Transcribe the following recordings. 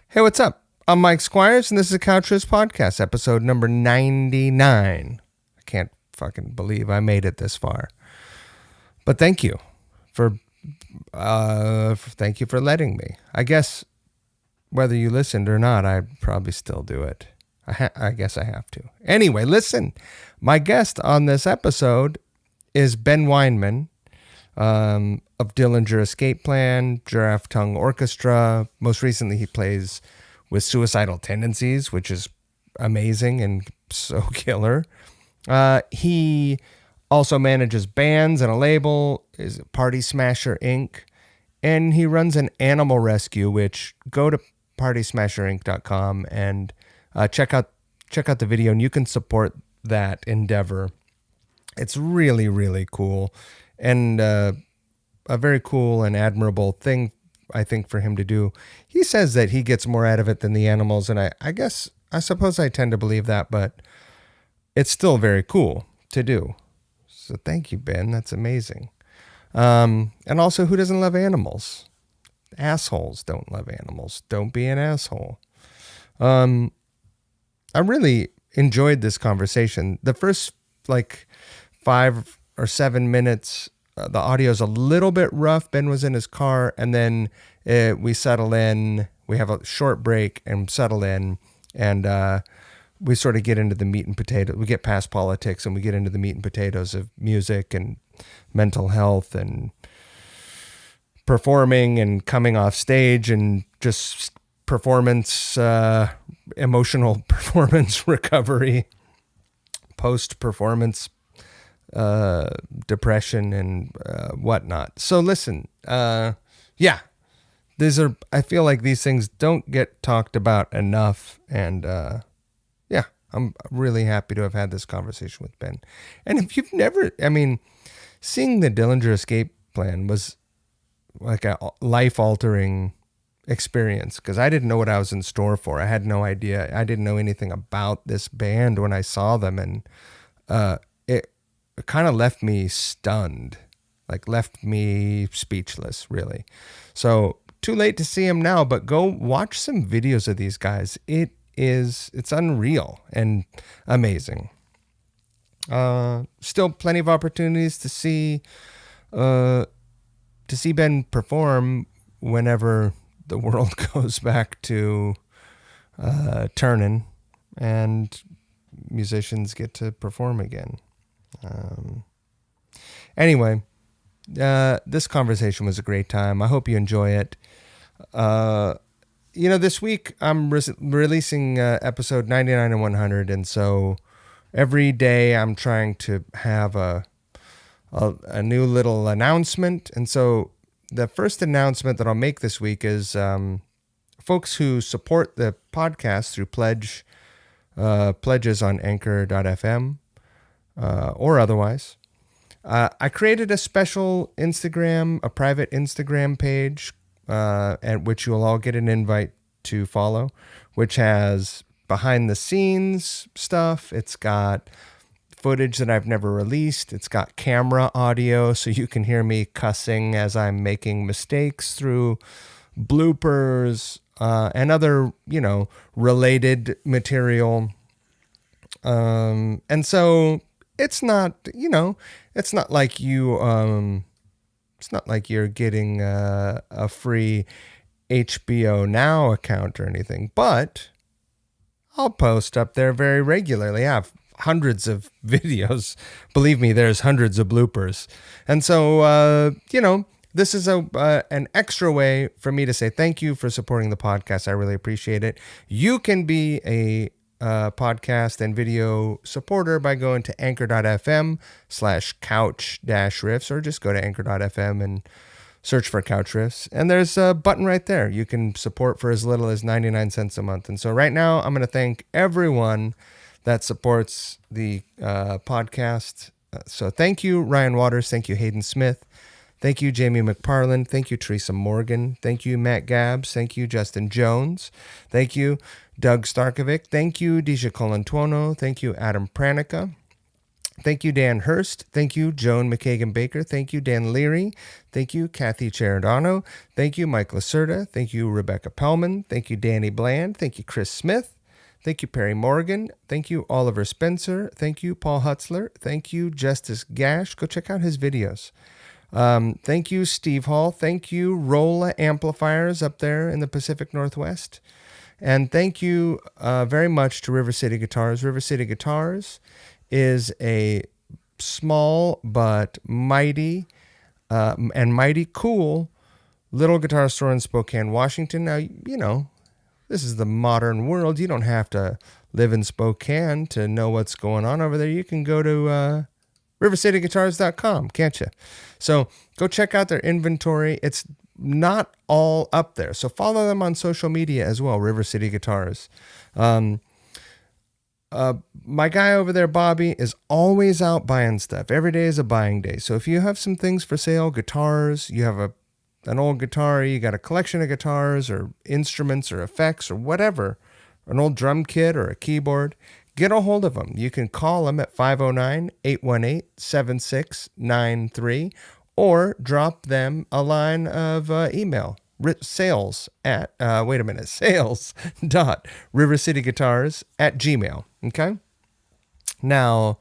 Hey, what's up? I'm Mike Squires, and this is a Couch Riffs podcast, episode number 99. I can't fucking believe I made it this far. But thank you for letting me. I guess whether you listened or not, I'd probably still do it. I guess I have to. Anyway, listen. My guest on this episode is Ben Weinman of Dillinger Escape Plan, Giraffe Tongue Orchestra. Most recently, he plays with Suicidal Tendencies, which is amazing and so killer. He also manages bands and a label, is Party Smasher Inc., and he runs an animal rescue, which go to partysmasherinc.com and check out the video, and you can support that endeavor. It's really, really cool, and a very cool and admirable thing, I think, for him to do. He says that he gets more out of it than the animals, and I suppose I tend to believe that, but it's still very cool to do. So thank you, Ben. That's amazing. And also, who doesn't love animals? Assholes don't love animals. Don't be an asshole. I really enjoyed this conversation. The first 5 or 7 minutes, the audio's a little bit rough. Ben was in his car, and then we settle in. We have a short break and settle in, and we sort of get into the meat and potatoes. We get past politics, and we get into the meat and potatoes of music and mental health and performing and coming off stage and just performance, emotional performance recovery, post-performance depression and whatnot. So listen, I feel like these things don't get talked about enough, and I'm really happy to have had this conversation with Ben. And if you've never, seeing the Dillinger Escape Plan was like a life-altering experience, because I didn't know what I was in store for. I had no idea. I didn't know anything about this band when I saw them, and it kind of left me stunned, left me speechless, really. So too late to see them now, but go watch some videos of these guys. It's unreal and amazing. Still plenty of opportunities to see Ben perform whenever the world goes back to turning and musicians get to perform again. Anyway, this conversation was a great time. I hope you enjoy it. This week I'm releasing episode 99 and 100, and so every day I'm trying to have a new little announcement. And so the first announcement that I'll make this week is folks who support the podcast through pledges on anchor.fm or otherwise. I created a special a private Instagram page at which you will all get an invite to follow, which has behind the scenes stuff. It's got footage that I've never released. It's got camera audio, so you can hear me cussing as I'm making mistakes through bloopers and other, related material. And so it's not like you're getting a free HBO Now account or anything, but I'll post up there very regularly. I have hundreds of videos. Believe me, there's hundreds of bloopers. And so, this is an extra way for me to say thank you for supporting the podcast. I really appreciate it. You can be a podcast and video supporter by going to anchor.fm/couch-riffs, or just go to anchor.fm and search for Couch Riffs. And there's a button right there. You can support for as little as 99 cents a month. And so right now I'm going to thank everyone that supports the podcast. So thank you, Ryan Waters. Thank you, Hayden Smith. Thank you, Jamie McParland. Thank you, Teresa Morgan. Thank you, Matt Gabbs. Thank you, Justin Jones. Thank you, Doug Starkovic. Thank you, Disha Colantuono. Thank you, Adam Pranica. Thank you, Dan Hurst. Thank you, Joan McKagan Baker. Thank you, Dan Leary. Thank you, Kathy Cheridano. Thank you, Mike Lacerda. Thank you, Rebecca Pellman. Thank you, Danny Bland. Thank you, Chris Smith. Thank you, Perry Morgan. Thank you, Oliver Spencer. Thank you, Paul Hutzler. Thank you, Justice Gash. Go check out his videos. Thank you, Steve Hall. Thank you, Rolla Amplifiers up there in the Pacific Northwest. And thank you very much to River City Guitars. River City Guitars is a small but mighty and mighty cool little guitar store in Spokane, Washington. Now, you know, this is the modern world. You don't have to live in Spokane to know what's going on over there. You can go to rivercityguitars.com, can't you? So go check out their inventory. It's not all up there. So follow them on social media as well, River City Guitars. My guy over there, Bobby, is always out buying stuff. Every day is a buying day. So if you have some things for sale, guitars, you have an old guitar, you got a collection of guitars or instruments or effects or whatever, an old drum kit or a keyboard, get a hold of them. You can call them at 509-818-7693 or drop them a line of email. Sales dot rivercityguitars@gmail. Okay. Now,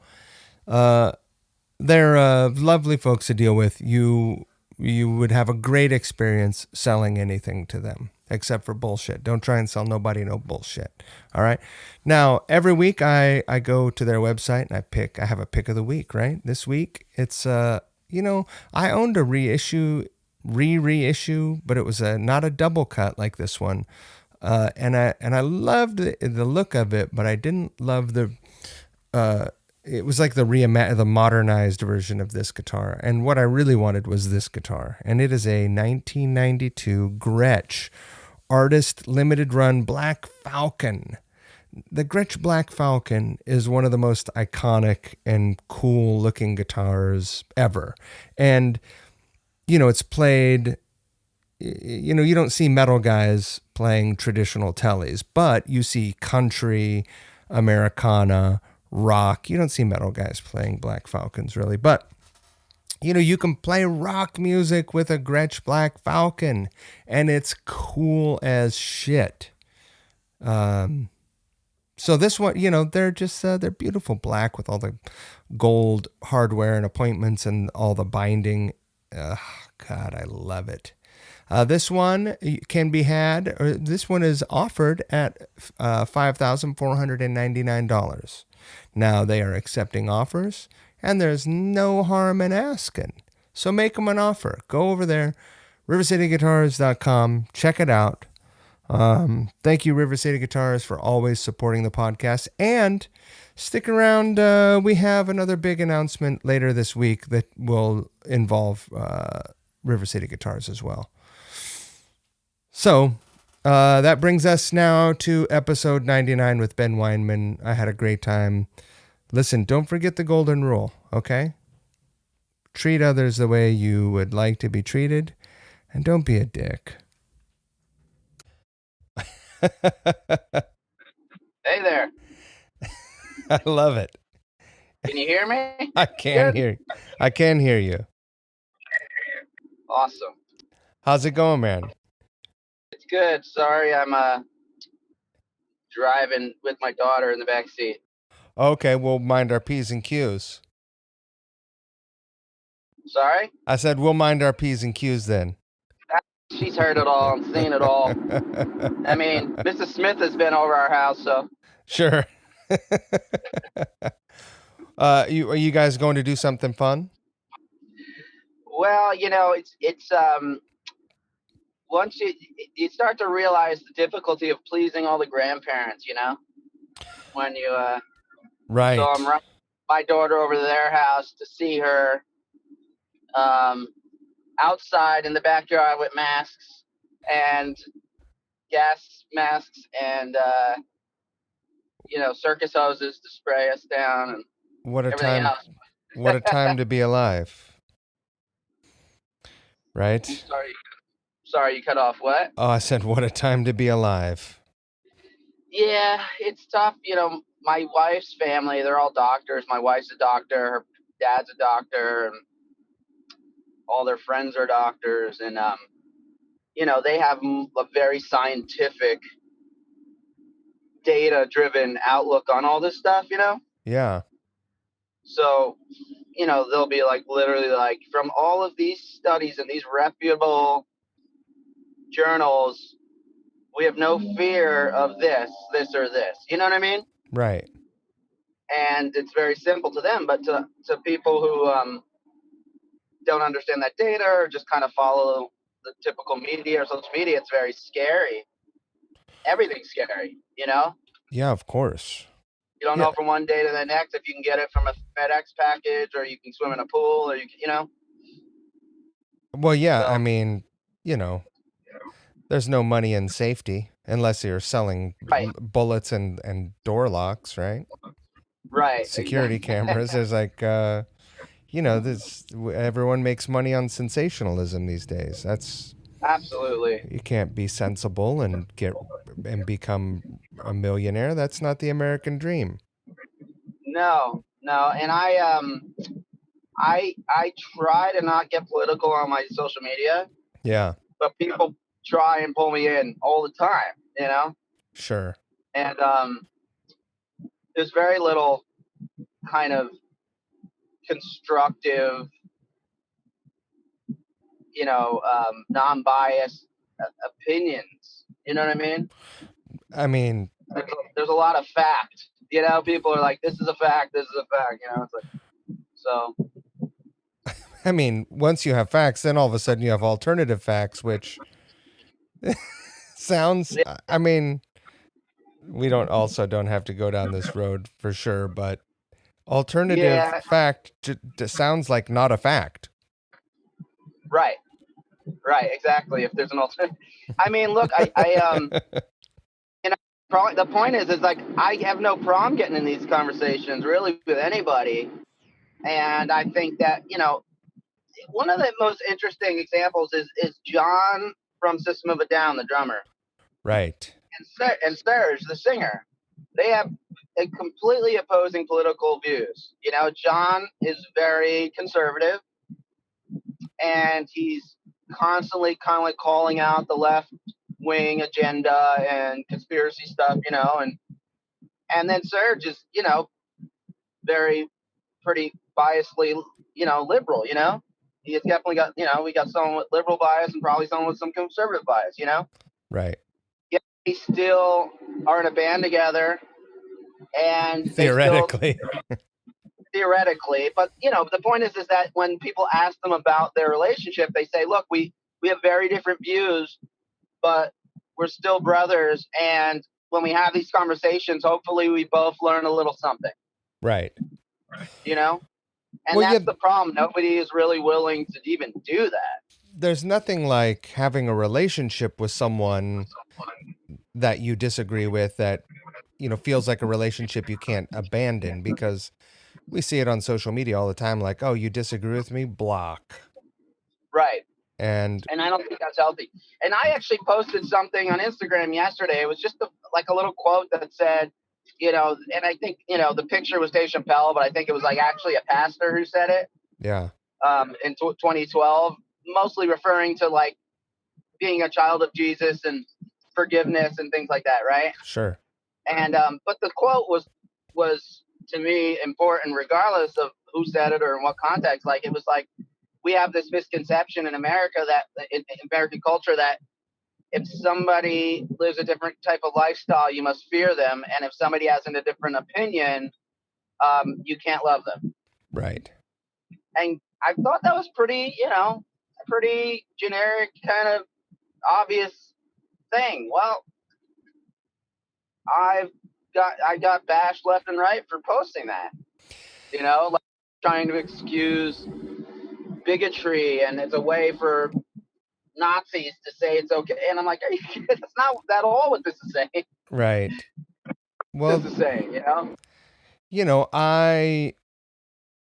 they're lovely folks to deal with. You would have a great experience selling anything to them, except for bullshit. Don't try and sell nobody no bullshit. All right. Now, every week I go to their website and I have a pick of the week, right? This week it's I owned a reissue, but it was not a double cut like this one. And I loved the look of it, but I didn't love it was like the modernized version of this guitar. And what I really wanted was this guitar. And it is a 1992 Gretsch Artist Limited Run Black Falcon. The Gretsch Black Falcon is one of the most iconic and cool looking guitars ever. And, it's played, you don't see metal guys playing traditional tellies, but you see country, Americana, rock. You don't see metal guys playing Black Falcons really, but you can play rock music with a Gretsch Black Falcon and it's cool as shit. So this one, they're just, they're beautiful black with all the gold hardware and appointments and all the binding. God, I love it. This one can be had, or this one is offered at $5,499. Now they are accepting offers, and there's no harm in asking. So make them an offer. Go over there, rivercityguitars.com. Check it out. Thank you, River City Guitars, for always supporting the podcast. And stick around. We have another big announcement later this week that will involve River City Guitars as well. So that brings us now to episode 99 with Ben Weinman. I had a great time. Listen, don't forget the golden rule, okay? Treat others the way you would like to be treated, and don't be a dick. Hey there. I love it. Can you hear me? I can hear you. Awesome. How's it going, man? It's good. Sorry, I'm driving with my daughter in the back seat. Okay, we'll mind our P's and Q's. Sorry? I said we'll mind our P's and Q's then. She's heard it all and seen it all. I mean, Mrs. Smith has been over our house, so. Sure. Are you guys going to do something fun? Well, it's once you start to realize the difficulty of pleasing all the grandparents, when you right. So I'm running my daughter over to their house to see her outside in the backyard with masks and gas masks and circus hoses to spray us down and what a everything time else. What a time to be alive. Right? Sorry, you cut off. What? Oh, I said what a time to be alive. Yeah, it's tough. my wife's family, they're all doctors. My wife's a doctor, her dad's a doctor, and all their friends are doctors, and they have a very scientific, data-driven outlook on all this stuff. Yeah. So they'll be like literally like from all of these studies and these reputable journals, we have no fear of this, or this. You know what I mean? Right. And it's very simple to them, but to people who don't understand that data or just kind of follow the typical media or social media, it's very scary. Everything's scary. Yeah, of course. You don't Yeah. know from one day to the next if you can get it from a FedEx package or you can swim in a pool or Well, yeah, I So mean, there's no money in safety unless you're selling right, bullets and door locks, right? right, Security exactly. cameras. There's like, this everyone makes money on sensationalism these days. That's Absolutely. You can't be sensible and become a millionaire. That's not the American dream. No, no, and I try to not get political on my social media, Yeah, but people try and pull me in all the time. sure. And there's very little kind of constructive, non-biased opinions. You know what I mean? I mean, There's a lot of fact. People are like, "This is a fact. This is a fact." It's like so. once you have facts, then all of a sudden you have alternative facts, which sounds. I mean, we don't have to go down this road for sure, but alternative Yeah, fact sounds like not a fact. right, right, exactly. If there's an alternative, I mean, look, probably the point is like I have no problem getting in these conversations really with anybody, and I think that one of the most interesting examples is John from System of a Down, the drummer, Right. and Serge, the singer. They have a completely opposing political views. John is very conservative, and he's constantly kind of like calling out the left wing agenda and conspiracy stuff. And then Serge is very pretty biasedly liberal. He's definitely got we got someone with liberal bias and probably someone with some conservative bias. Right. Yeah, they still are in a band together, and they still Theoretically. theoretically, but the point is that when people ask them about their relationship, they say, look, we have very different views, but we're still brothers, and when we have these conversations, hopefully we both learn a little something. Right. And Well, that's yeah, the problem. Nobody is really willing to even do that. there's nothing like having a relationship with someone that you disagree with that feels like a relationship you can't abandon, because we see it on social media all the time, like, oh, you disagree with me, block. Right. And And I don't think that's healthy. And I actually posted something on Instagram yesterday. It was just like a little quote that said, and I think, the picture was Dave Chappelle, but I think it was like actually a pastor who said it yeah, in 2012, mostly referring to like being a child of Jesus and forgiveness and things like that. Right. sure. And but the quote was to me important regardless of who said it or in what context. Like it was like, we have this misconception in America that in American culture that if somebody lives a different type of lifestyle, you must fear them, and if somebody has a different opinion, you can't love them. Right. And I thought that was pretty, a pretty generic kind of obvious thing. Well, I got bashed left and right for posting that. Like trying to excuse bigotry, and it's a way for Nazis to say it's okay. And I'm like, that's not at all what this is saying. Right. This Well, is saying, I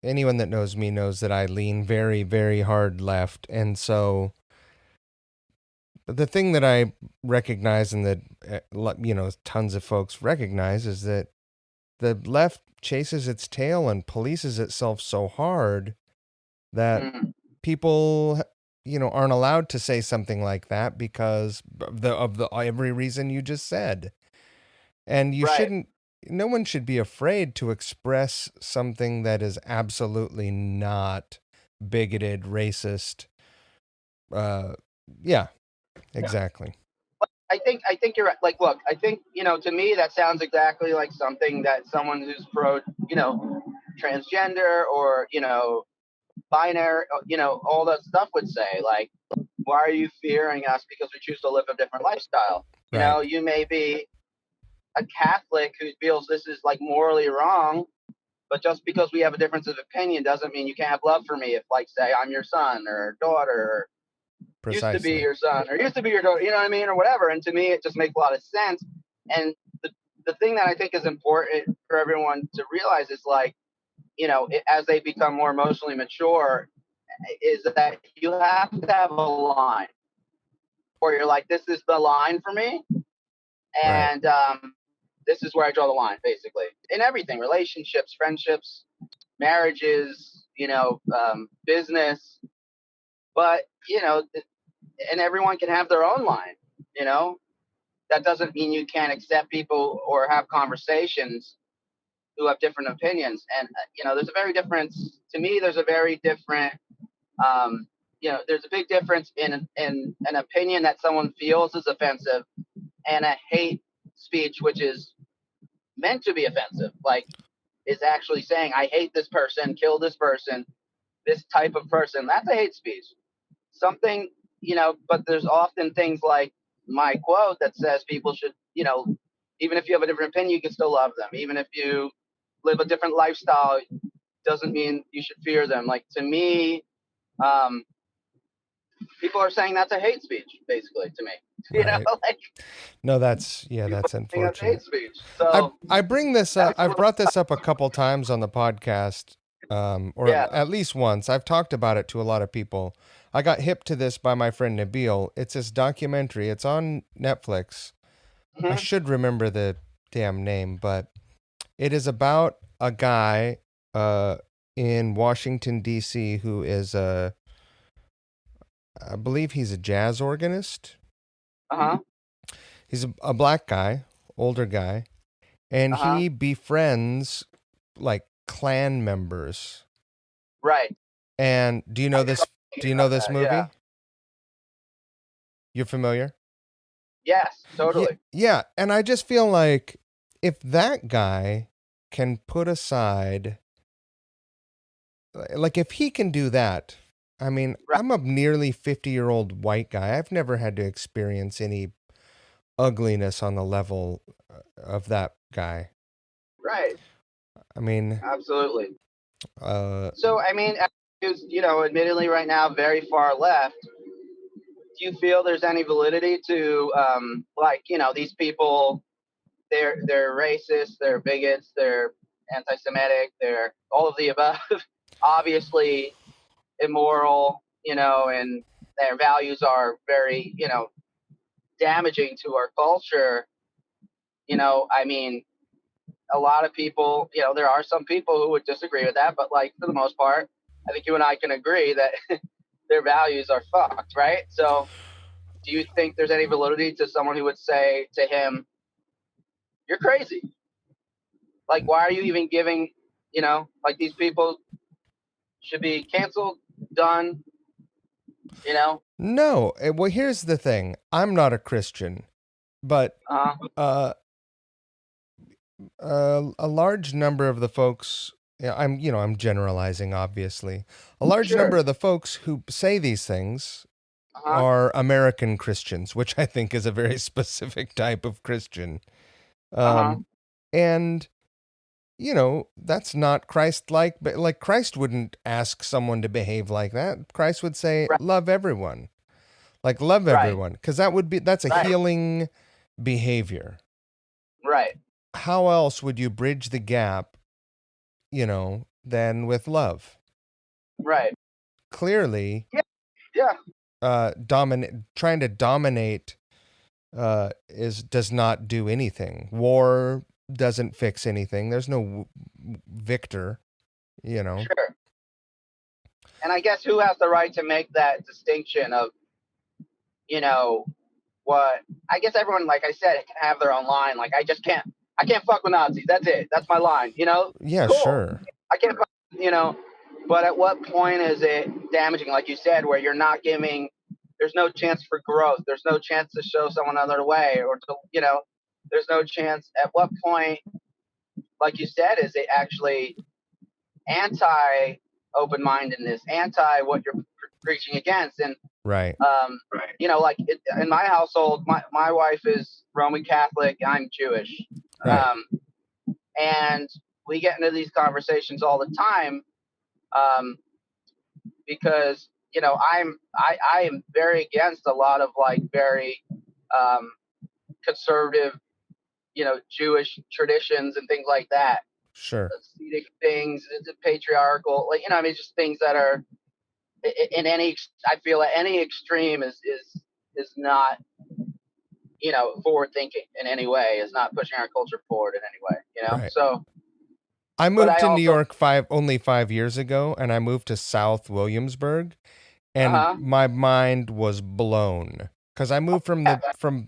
anyone that knows me knows that I lean very, very hard left. And so the thing that I recognize, and that, tons of folks recognize, is that the left chases its tail and polices itself so hard that people, aren't allowed to say something like that because of the every reason you just said. And you Right. shouldn't. No one should be afraid to express something that is absolutely not bigoted, racist. Yeah, exactly. I think you're right. Like, look, I think, to me, that sounds exactly like something that someone who's pro, transgender or, binary, all that stuff would say. Like, why are you fearing us because we choose to live a different lifestyle? Right. You may be a Catholic who feels this is like morally wrong, but just because we have a difference of opinion doesn't mean you can't have love for me if, like, say, I'm your son or daughter, or used to be Precisely. your son or used to be your daughter, you know what I mean, or whatever. And to me, it just makes a lot of sense. And the thing that I think is important for everyone to realize is, like, as they become more emotionally mature, is that you have to have a line where you're like, this is the line for me. Right. And this is where I draw the line, basically, in everything: relationships, friendships, marriages, business. But, and everyone can have their own line, you know? That doesn't mean you can't accept people or have conversations who have different opinions. And, there's a very difference, to me, there's a very different, there's a big difference in an opinion that someone feels is offensive and a hate speech, which is meant to be offensive, like, is actually saying, I hate this person, kill this person, this type of person. That's a hate speech. Something, but there's often things like my quote that says people should, even if you have a different opinion, you can still love them. Even if you live a different lifestyle, doesn't mean you should fear them. Like, to me, um, people are saying that's a hate speech, basically, to me. Right. Like, No, that's people that's are saying that's hate unfortunate. speech. I So I bring this that's I've what, brought this up a couple times on the podcast, or yeah. at least once. I've talked about it to a lot of people. I got hip to this by my friend Nabil. It's this documentary. It's on Netflix. I Mhm. should remember the damn name, but it is about a guy uh in Washington D.C. who is I believe he's a jazz organist. Uh-huh. He's a black guy, older guy, and Uh-huh. he befriends like clan members. Right. And do you know I this? saw Do thinking you know about this that. Yeah. movie? You're familiar? Yes, Yeah, totally. yeah. And I just feel like if that guy can put aside, like, if he can do that, I mean, Right. I'm a nearly 50-year-old white guy. I've never had to experience any ugliness on the level of that guy. Right. I mean, Absolutely. uh, So, I mean, who's, admittedly right now very far left, do you feel there's any validity to, like, these people, they're racist, they're bigots, they're anti-Semitic, they're all of the above, obviously immoral, and their values are very, damaging to our culture. I mean, a lot of people, there are some people who would disagree with that, but, like, for the most part, I think you and I can agree that their values are fucked, right? So, do you think there's any validity to someone who would say to him, "You're crazy"? Like, why are you even giving? Like, these people should be canceled, done. You know, no. Well, here's the thing. I'm not a Christian, but uh, uh, a large number of the folks, yeah, I'm generalizing, obviously. A large number sure, of the folks who say these things uh, are American Christians, which I think is a very specific type of Christian. uh, Um, and that's not Christ-like, but like Christ wouldn't ask someone to behave like that. Christ would say, right, love everyone, like love right, everyone, because that's a right, healing behavior. right, How else would you bridge the gap, than with love? right. Clearly, Yeah, yeah, trying to dominate does not do anything. War doesn't fix anything. There's no victor, you know. Sure. And I guess who has the right to make that distinction of, you know, what? I guess everyone, like I said, can have their own line. Like I can't fuck with Nazis. That's it. That's my line. You know, Yeah, cool. sure. I can't, you know. But at what point is it damaging? Like you said, where you're not giving. There's no chance for growth. There's no chance to show someone another way, or to, you know, there's no chance. At what point, like you said, is it actually anti open-mindedness, anti what you're preaching against? And Right. you know, like in my household, my wife is Roman Catholic, I'm Jewish, Right. and we get into these conversations all the time, because you know I am very against a lot of like very um, conservative, you know, Jewish traditions and things like that, Sure. Hasidic things, the patriarchal, like, you know, I mean, just things that are in any. I feel at any extreme is not, you know, forward thinking in any way, is not pushing our culture forward in any way, you know. Right. So, I but moved I to New also, York only 5 years ago, and I moved to South Williamsburg, uh and huh, my mind was blown because I moved from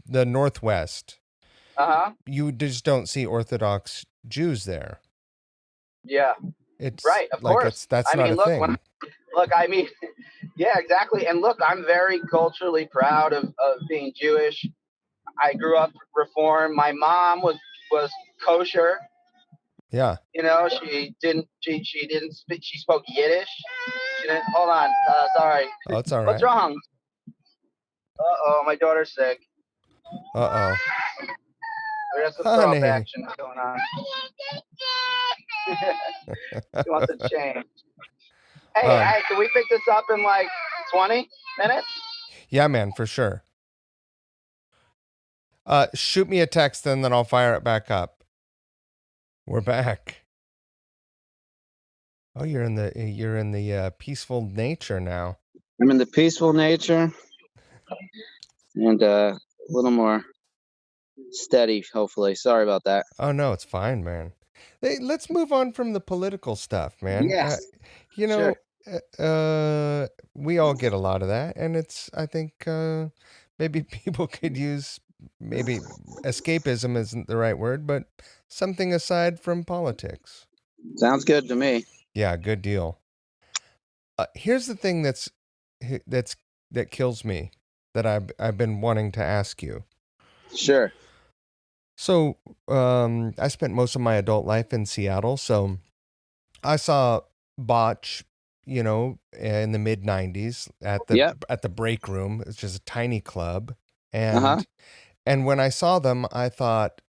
the Northwest. uh huh, You just don't see Orthodox Jews there. yeah, It's right, of like course. that's I not mean, a look, thing. I mean, yeah, exactly. And look, I'm very culturally proud of being Jewish. I grew up Reform. My mom was kosher. Yeah. You know, she didn't speak. She spoke Yiddish. She didn't. Hold on. Sorry. Oh, it's all What's right. wrong? Oh, my daughter's sick. Uh-oh. There's some throw up Honey. action going on. She wants to change. Hey, Um, hey, can we pick this up in like 20 minutes? yeah, man, for sure. Shoot me a text and then I'll fire it back up. We're back. Oh, you're in the peaceful nature now. I'm in the peaceful nature and a little more steady, hopefully. Sorry about that. Oh no, it's fine, man. Hey, let's move on from the political stuff, man. Yes, You sure. know, we all get a lot of that, and I think maybe people could use maybe escapism isn't the right word, but something aside from politics. Sounds good to me. Yeah, good deal. Here's the thing that's that kills me that I've been wanting to ask you. Sure. So, I spent most of my adult life in Seattle, so I saw Botch, in the mid '90s Yep. at the Break Room. It's just a tiny club, Uh huh. and when I saw them, I thought,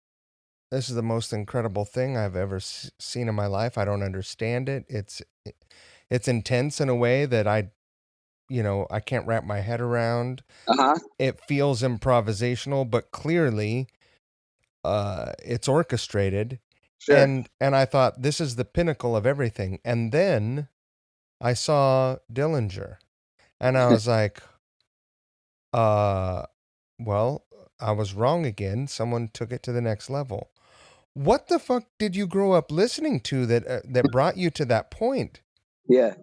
this is the most incredible thing I've ever seen in my life. I don't understand it. It's intense in a way that I can't wrap my head around. Uh huh. It feels improvisational, but clearly, it's orchestrated. Sure. And I thought this is the pinnacle of everything. And then I saw Dillinger, and I was like, uh, well, I was wrong again. Someone took it to the next level. What the fuck did you grow up listening to that brought you to that point? Yeah.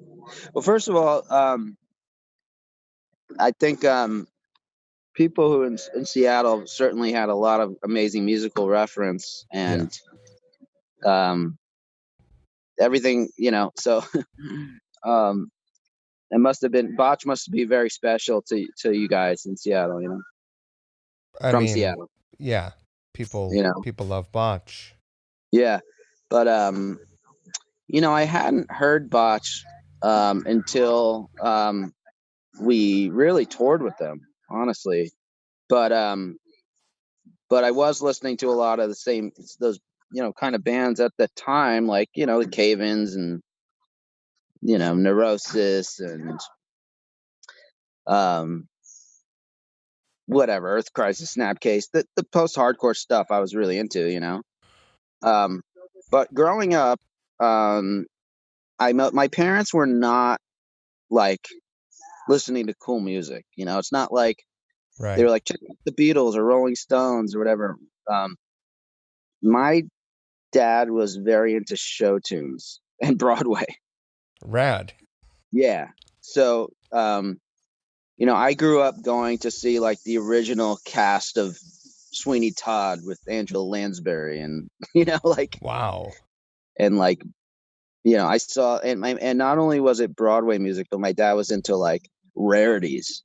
Well, first of all, I think people who in Seattle certainly had a lot of amazing musical reference Yeah, and um, everything, you know. So um, it must have been Botch must be very special to you guys in Seattle, you know, I from mean, Seattle, yeah, you know. people love Botch. Yeah, but you know, I hadn't heard Botch until we really toured with them, honestly. But I was listening to a lot of the same those, you know, kind of bands at the time, like, you know, the Cave-Ins and, you know, Neurosis and um whatever, Earth Crisis, Snapcase, the post-hardcore stuff I was really into, you know. Um but growing up, um my parents were not like listening to cool music, you know. It's not like they were Right. like check out the Beatles or Rolling Stones or whatever. My dad was very into show tunes and Broadway. Rad. Yeah. So, I grew up going to see like the original cast of Sweeney Todd with Angela Lansbury and, like, Wow. and like, I saw, and not only was it Broadway music, but my dad was into like rarities,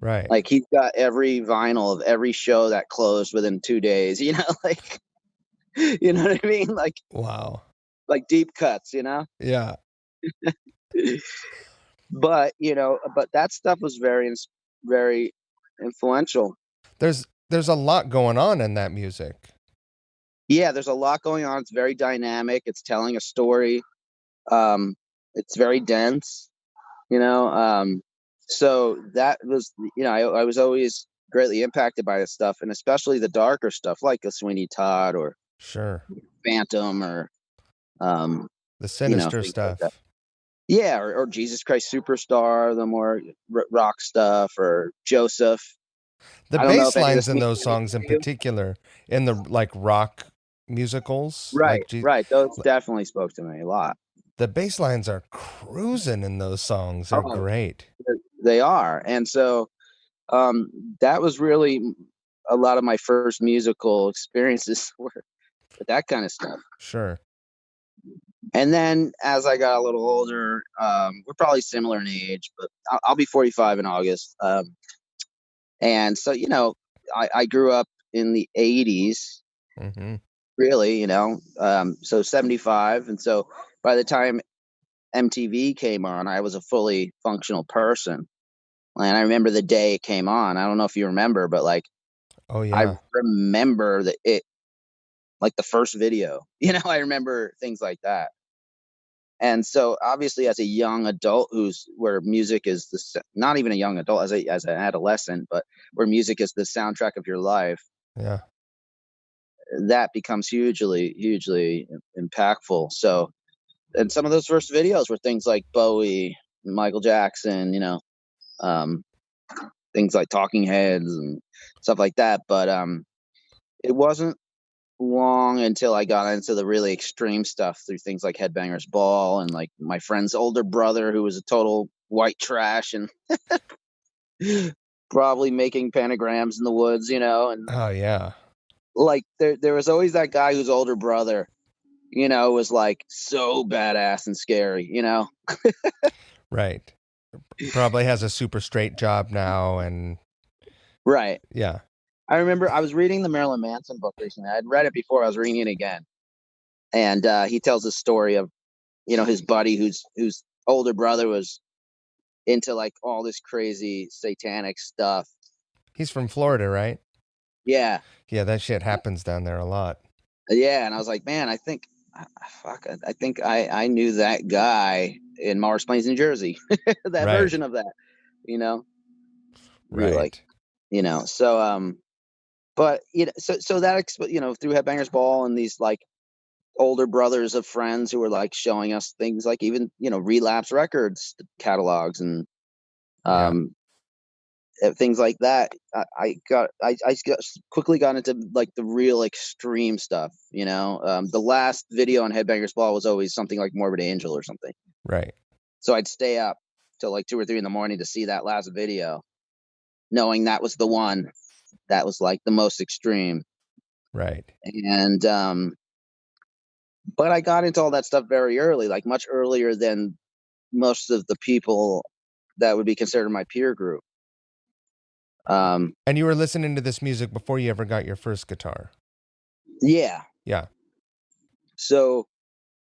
Right. like he's got every vinyl of every show that closed within 2 days, like, you know what I mean? Wow. Like deep cuts, Yeah. but that stuff was very influential. There's a lot going on in that music. Yeah, there's a lot going on. It's very dynamic. It's telling a story. Um, it's very dense, so that was, I was always greatly impacted by this stuff, and especially the darker stuff like a Sweeney Todd or Sure. Phantom or, The sinister things like that. stuff. Yeah, or Jesus Christ Superstar, the more rock stuff, or Joseph. The I don't know bass if any of lines this in means those songs anything in to you. particular, in the like rock musicals, Right, right. Those definitely spoke to me a lot. the bass lines are cruising in those songs. They're Oh, great. they are, and so um, that was really a lot of my first musical experiences were with that kind of stuff. Sure. And then as I got a little older, we're probably similar in age, but I'll be 45 in August. And so, I grew up in the 80s, Mm-hmm. really, so 75. And so by the time MTV came on, I was a fully functional person. And I remember the day it came on. I don't know if you remember, but like, Oh I yeah. remember like the first video, I remember things like that. And so obviously as a young adult where music is not even a young adult, as an adolescent, but where music is the soundtrack of your life, Yeah. that becomes hugely impactful. So, and some of those first videos were things like Bowie, Michael Jackson, um, things like Talking Heads and stuff like that. But it wasn't long until I got into the really extreme stuff through things like Headbangers Ball and like my friend's older brother who was a total white trash and probably making pentagrams in the woods, and Oh yeah. like there was always that guy whose older brother, was like so badass and scary, Right. Probably has a super straight job now, and Right. yeah. I remember I was reading the Marilyn Manson book recently. I'd read it before. I was reading it again, and he tells a story of his buddy whose older brother was into like all this crazy satanic stuff. He's from Florida, right? Yeah, Yeah, that shit happens down there a lot. yeah, and I was like, man, I think I knew that guy in Morris Plains, New Jersey, that Right. version of that, you know, really like, Right. so but so that through Headbangers Ball and these like older brothers of friends who were like showing us things like even Relapse Records catalogs and Yeah. um things like that. Quickly got into like the real extreme stuff. The last video on Headbangers Ball was always something like Morbid Angel or something. Right. So I'd stay up till like 2 or 3 in the morning to see that last video, knowing that was the one that was like the most extreme. Right. And but I got into all that stuff very early, like much earlier than most of the people that would be considered my peer group. And you were listening to this music before you ever got your first guitar. Yeah. Yeah. So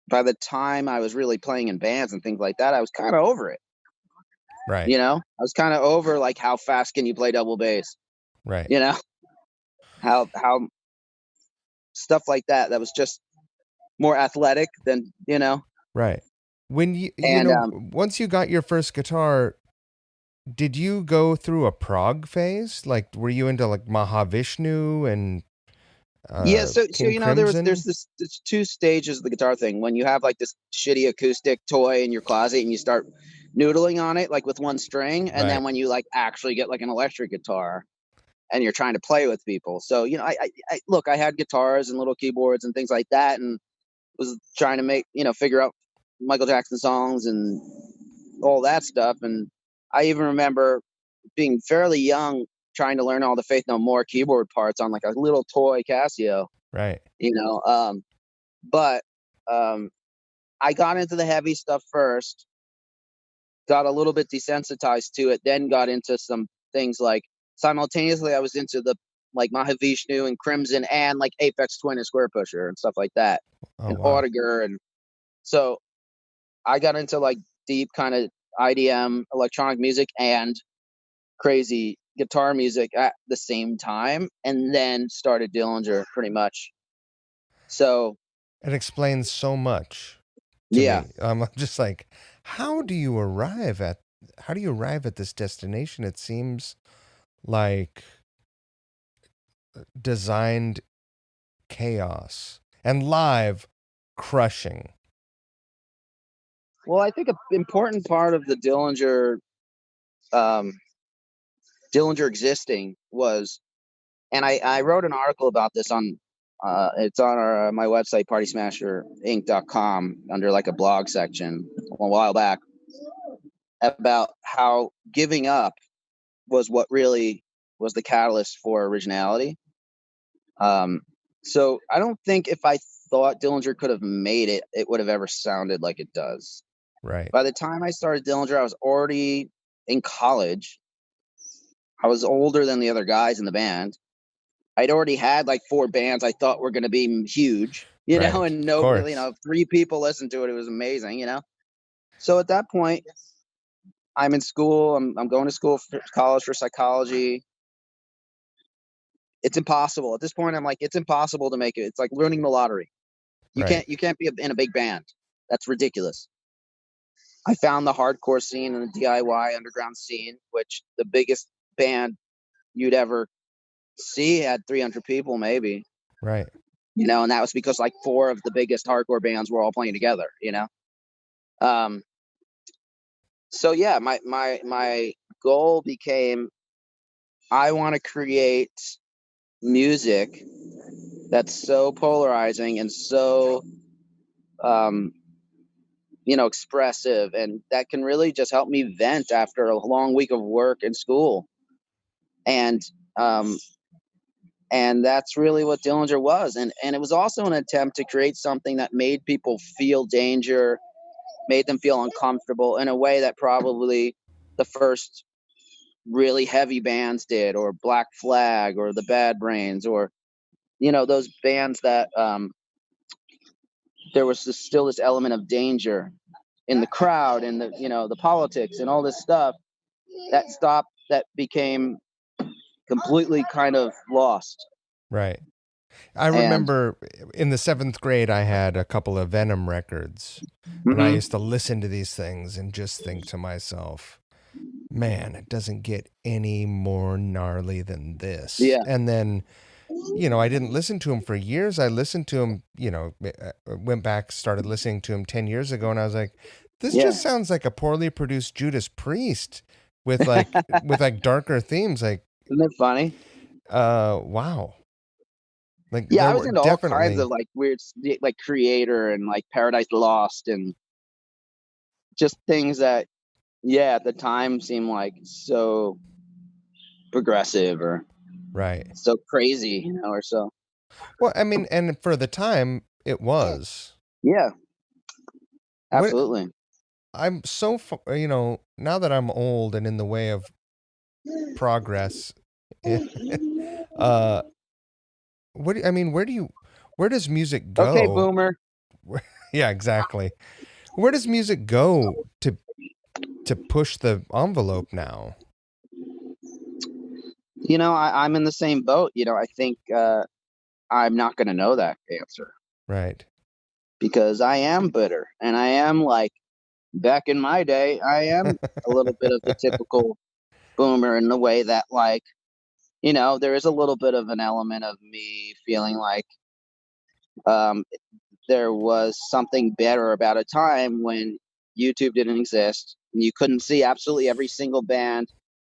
by the time I was really playing in bands and things like that, I was kind of over it. Right. I was kind of over like how fast can you play double bass? Right. You know, how stuff like that. That was just more athletic than Right. When And once you got your first guitar, did you go through a prog phase? Like, were you into like Mahavishnu and yeah, so King there's Crimson? this 2 stages of the guitar thing. When you have like this shitty acoustic toy in your closet and you start noodling on it like with one string, and then Right. when you like actually get like an electric guitar, and you're trying to play with people. So, you know, I look, I had guitars and little keyboards and things like that, and was trying to make, you know, figure out Michael Jackson songs and all that stuff. And I even remember being fairly young, trying to learn all the Faith No More keyboard parts on like a little toy Casio, Right. you know. But I got into the heavy stuff first, got a little bit desensitized to it, then got into some things like simultaneously I was into the like Mahavishnu and Crimson and like Aphex Twin and Square Pusher and stuff like that, Oh, and wow. Audiger. And so I got into like deep kind of IDM electronic music and crazy guitar music at the same time, and then started Dillinger pretty much. So It explains so much to yeah. me. I'm just like, how do you arrive at this destination? It seems like designed chaos and live crushing. Well, I think an important part of the um, Dillinger existing was, and I wrote an article about this on, it's on my website, partysmasherinc.com, under like a blog section a while back, about how giving up was what really was the catalyst for originality. So I don't think if I thought Dillinger could have made it, it would have ever sounded like it does. Right. By the time I started Dillinger, I was already in college. I was older than the other guys in the band. I'd already had like 4 bands I thought were going to be huge, you know, Right. and Of nobody, you course. know, 3 people listened to it. It was amazing, you know. So at that point, I'm in school. I'm going to school for college for psychology. It's impossible at this point. I'm like, it's impossible to make it. It's like learning the lottery. Right. You can't be in a big band. That's ridiculous. I found the hardcore scene and the DIY underground scene, which the biggest band you'd ever see had 300 people, maybe, Right. you know, and that was because like 4 of the biggest hardcore bands were all playing together, you know. Um, so yeah, my goal became, I want to create music that's so polarizing and so um, you know, expressive, and that can really just help me vent after a long week of work and school. And um, and that's really what Dillinger was. And it was also an attempt to create something that made people feel danger, made them feel uncomfortable in a way that probably the first really heavy bands did, or Black Flag, or the Bad Brains, or, you know, those bands that there was still this element of danger in the crowd and the, you know, the politics and all this stuff that became completely kind of lost. Right. I And remember in the 7th grade, I had a couple of Venom records, and I mm-hmm. used to listen to these things and just think to myself, man, it doesn't get any more gnarly than this. Yeah, And then, you know, I didn't listen to him for years. I listened to him, you know, went back, started listening to him 10 years ago, and I was like, this yeah. just sounds like a poorly produced Judas Priest with like darker themes. Like, Isn't it funny? wow. Like Yeah, there I was were into all kinds definitely of like weird, like Creator and like Paradise Lost, and just things that, yeah, at the time seemed like so progressive or right. so crazy, you know, or so. Well, I mean, and for the time it was. Yeah, What absolutely. I'm so you know, now that I'm old and in the way of progress, uh I mean, where does music Okay, go? Boomer. Yeah, exactly. Where does music go to push the envelope now? You know, I'm in the same boat. You know, I think I'm not going to know that answer, Right. because I am bitter, and I am like, back in my day, I am a little bit of the typical boomer in the way that, like, you know, there is a little bit of an element of me feeling like um, there was something better about a time when YouTube didn't exist and you couldn't see absolutely every single band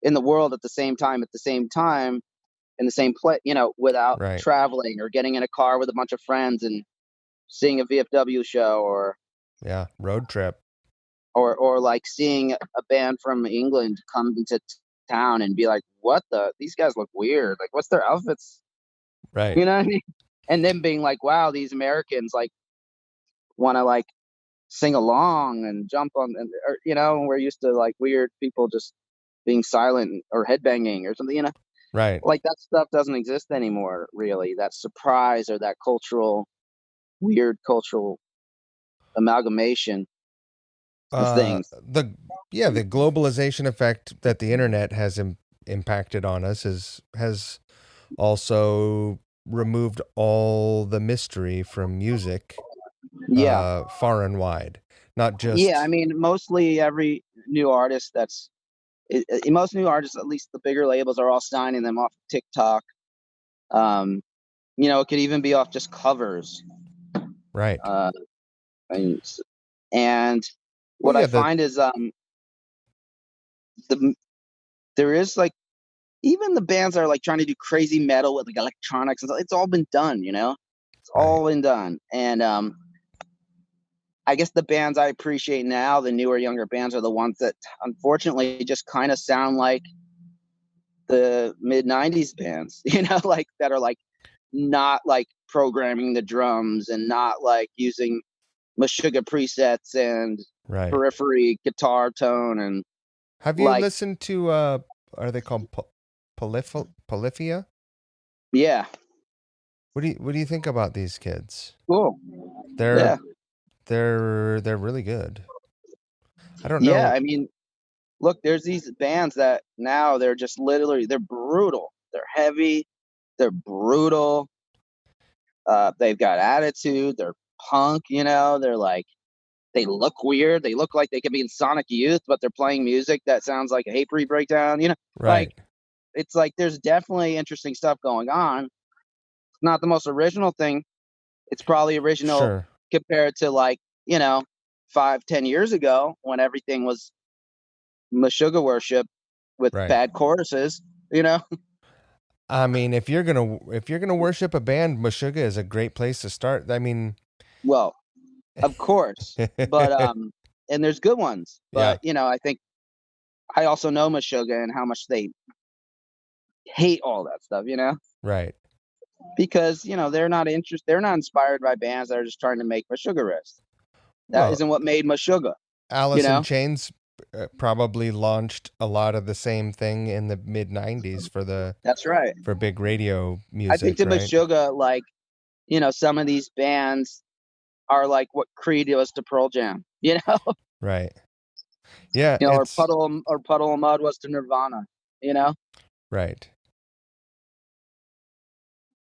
in the world at the same time, in the same place, without Right. traveling or getting in a car with a bunch of friends and seeing a VFW show, Yeah. Road trip. or like seeing a band from England come into town and be like, "What the? These guys look weird. Like, what's their outfits?" Right. You know what I mean? And then being like, "Wow, these Americans like want to like sing along and jump on, and we're used to like weird people just being silent or headbanging or something. Right. Like that stuff doesn't exist anymore. Really, that surprise or that weird cultural amalgamation of things. The yeah, the globalization effect that the internet has impacted on us has also removed all the mystery from music, Yeah, far and wide. Not yeah. I just mean, mostly every new artist most new artists, at least the bigger labels, are all signing them off TikTok. Um, it could even be off just covers. right. Uh, and, and Well, what I yeah, the find is the there is like even the bands that are like trying to do crazy metal with like electronics and stuff, it's all been done. It's right. all been done. And I guess the bands I appreciate now, the newer, younger bands, are the ones that unfortunately just kind of sound like the mid '90s bands, like that are like not like programming the drums and not like using Meshuggah presets and Right. periphery guitar tone and Have you like, listened to are they called Polyphia? yeah, What do you think about these kids? cool, They're yeah, they're really good. I don't yeah. know. I mean, look, there's these bands that now they're just literally they're brutal, they're heavy, they're brutal. They've got attitude. They're punk. They're like they look weird. They look like they could be in Sonic Youth, but they're playing music that sounds like a Hatebreed breakdown. Like Right. it's like there's definitely interesting stuff going on. It's not the most original thing. It's probably original Sure. compared to like 5, 10 years ago when everything was Meshuggah worship with Right. bad choruses. You know, I mean, if you're gonna worship a band, Meshuggah is a great place to start. I mean, well, of course, but and there's good ones, yeah. but I think I also know Meshuggah and how much they hate all that stuff, Right. because they're not inspired by bands that are just trying to make Meshuggah riffs. That Well, isn't what made Meshuggah, you Alice in know. Chains probably launched a lot of the same thing in the mid '90s That's right. for big radio I think music, to right? Meshuggah, like some of these bands are like what Creed was to Pearl Jam, Right. Yeah, or it's Puddle of Mud was to Nirvana, you know. right.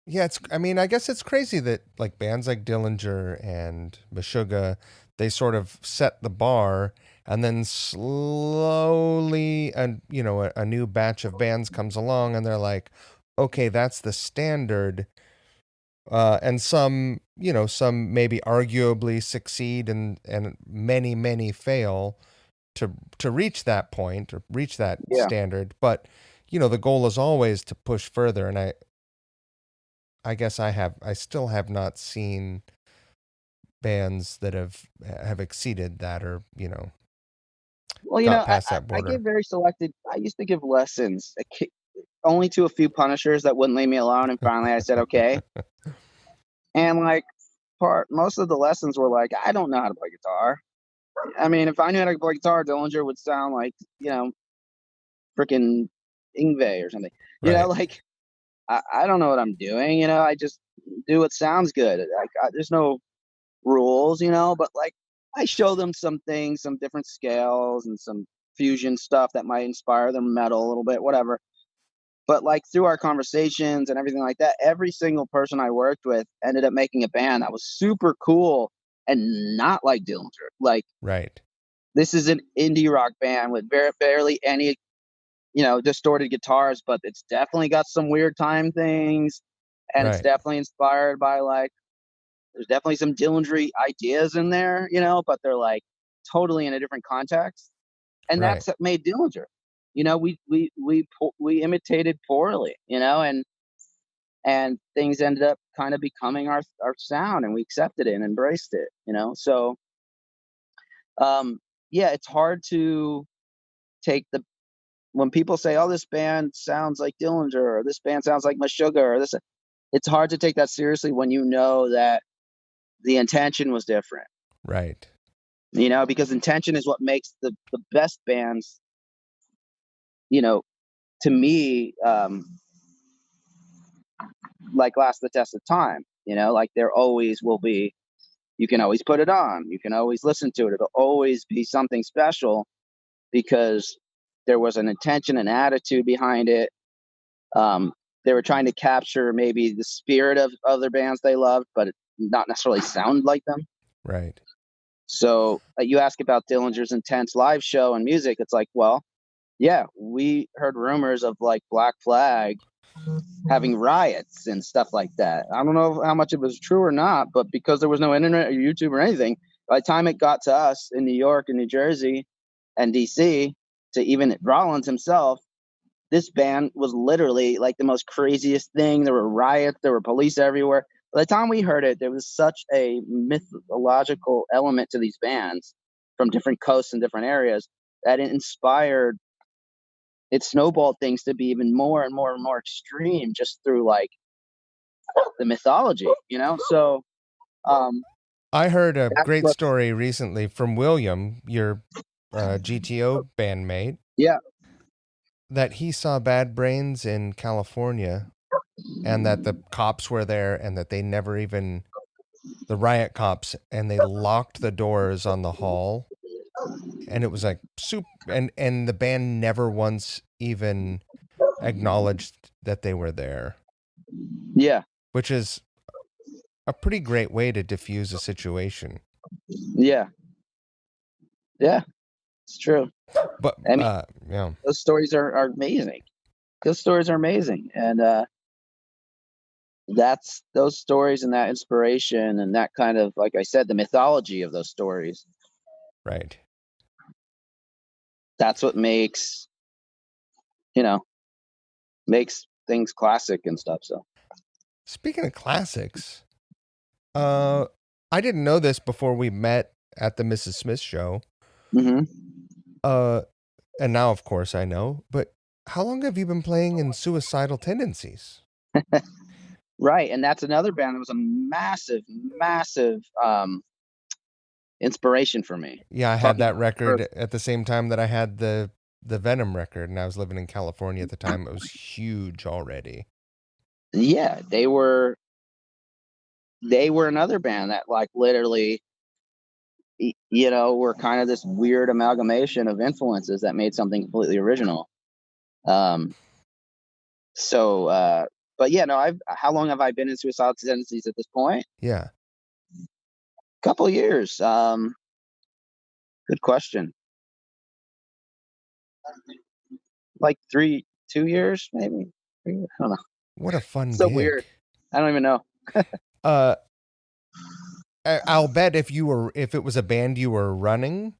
Yeah, I mean, I guess it's crazy that like bands like Dillinger and Meshuggah, they sort of set the bar and then slowly and a new batch of bands comes along and they're like, okay, that's the standard. And some maybe arguably succeed and many fail to reach that point or reach that Yeah. standard. But the goal is always to push further. And I guess I still have not seen bands that have exceeded that or Well, got past I that I border. give very selected. I used to give lessons only to a few punishers that wouldn't leave me alone, and finally I said okay. And like most of the lessons were like, I don't know how to play guitar. I mean, if I knew how to play guitar, Dillinger would sound like freaking Ingve or something. Right. Like I don't know what I'm doing. I just do what sounds good. Like there's no rules, but like I show them some things, some different scales and some fusion stuff that might inspire them metal a little bit, whatever. But like through our conversations and everything like that, every single person I worked with ended up making a band that was super cool and not like Dillinger. Like Right. this is an indie rock band with barely any, distorted guitars, but it's definitely got some weird time things, and it's Right. definitely inspired by like there's definitely some Dillinger ideas in there, but they're like totally in a different context, and Right. that's what made Dillinger. We imitated poorly, and and things ended up kind of becoming our sound, and we accepted it and embraced it, so um yeah, it's hard to take the when people say, oh, this band sounds like Dillinger, or this band sounds like Meshuggah, or this, it's hard to take that seriously when you know that the intention was different, Right. because intention is what makes the best bands, you know to me, like, last the test of time. Like, there always will be. You can always put it on. You can always listen to it. It'll always be something special because there was an intention and attitude behind it. They were trying to capture maybe the spirit of other bands they loved, but not necessarily sound like them. Right. So you ask about Dillinger's intense live show and music. It's like, well, yeah, we heard rumors of like Black Flag having riots and stuff like that. I don't know how much it was true or not, but because there was no internet or YouTube or anything, by the time it got to us in New York and New Jersey and DC, to even Rollins himself, this band was literally like the most craziest thing. There were riots, there were police everywhere. By the time we heard it, there was such a mythological element to these bands from different coasts and different areas that it inspired, it snowballed things to be even more and more and more extreme just through like the mythology, So I heard a that's great what, story recently from William, your GTO bandmate, yeah, that he saw Bad Brains in California and that the cops were there and that they never even, the riot cops, and they locked the doors on the hall. And it was like soup, and the band never once even acknowledged that they were there, yeah, which is a pretty great way to diffuse a situation. yeah, yeah. It's true. But I mean, yeah, those stories are amazing. Those stories are amazing, and that's those stories and that inspiration and that kind of, like I said, the mythology of those stories. right. That's what you know makes things classic and stuff. So Speaking of classics, uh, I didn't know this before we met at the Mrs. Smith show. hmm Uh, and now, of course, I know. But how long have you been playing in Suicidal Tendencies? right, and that's another band that was a massive, massive inspiration for me. Yeah, I had Talking that about record first, at the same time that I had the Venom record, and I was living in California at the time. It was huge already. yeah, they were another band that like literally, were kind of this weird amalgamation of influences that made something completely original. Um, so, but yeah, no, how long have I been in Suicidal Tendencies at this point? Yeah. Couple of years. Good question. Like 2 years, maybe. I don't know. What a fun So gig. weird. I don't even know. Uh, I'll bet if it was a band you were running,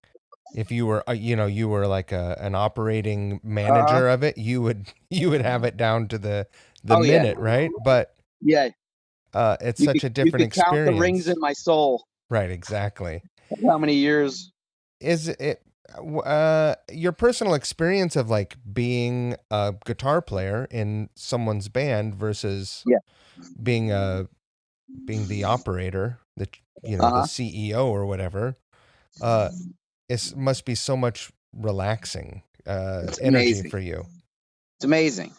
if you were, you were like an operating Uh, manager of it, you would have it down to the oh yeah, minute, right? But yeah. it's You such could a you different could count the rings in experience. my soul. Right, exactly. How many years? Is it your personal experience of like being a guitar player in someone's band versus Yeah. being being the operator, the Uh huh. CEO or whatever, uh it must be so much relaxing It's energy amazing. for you, It's amazing.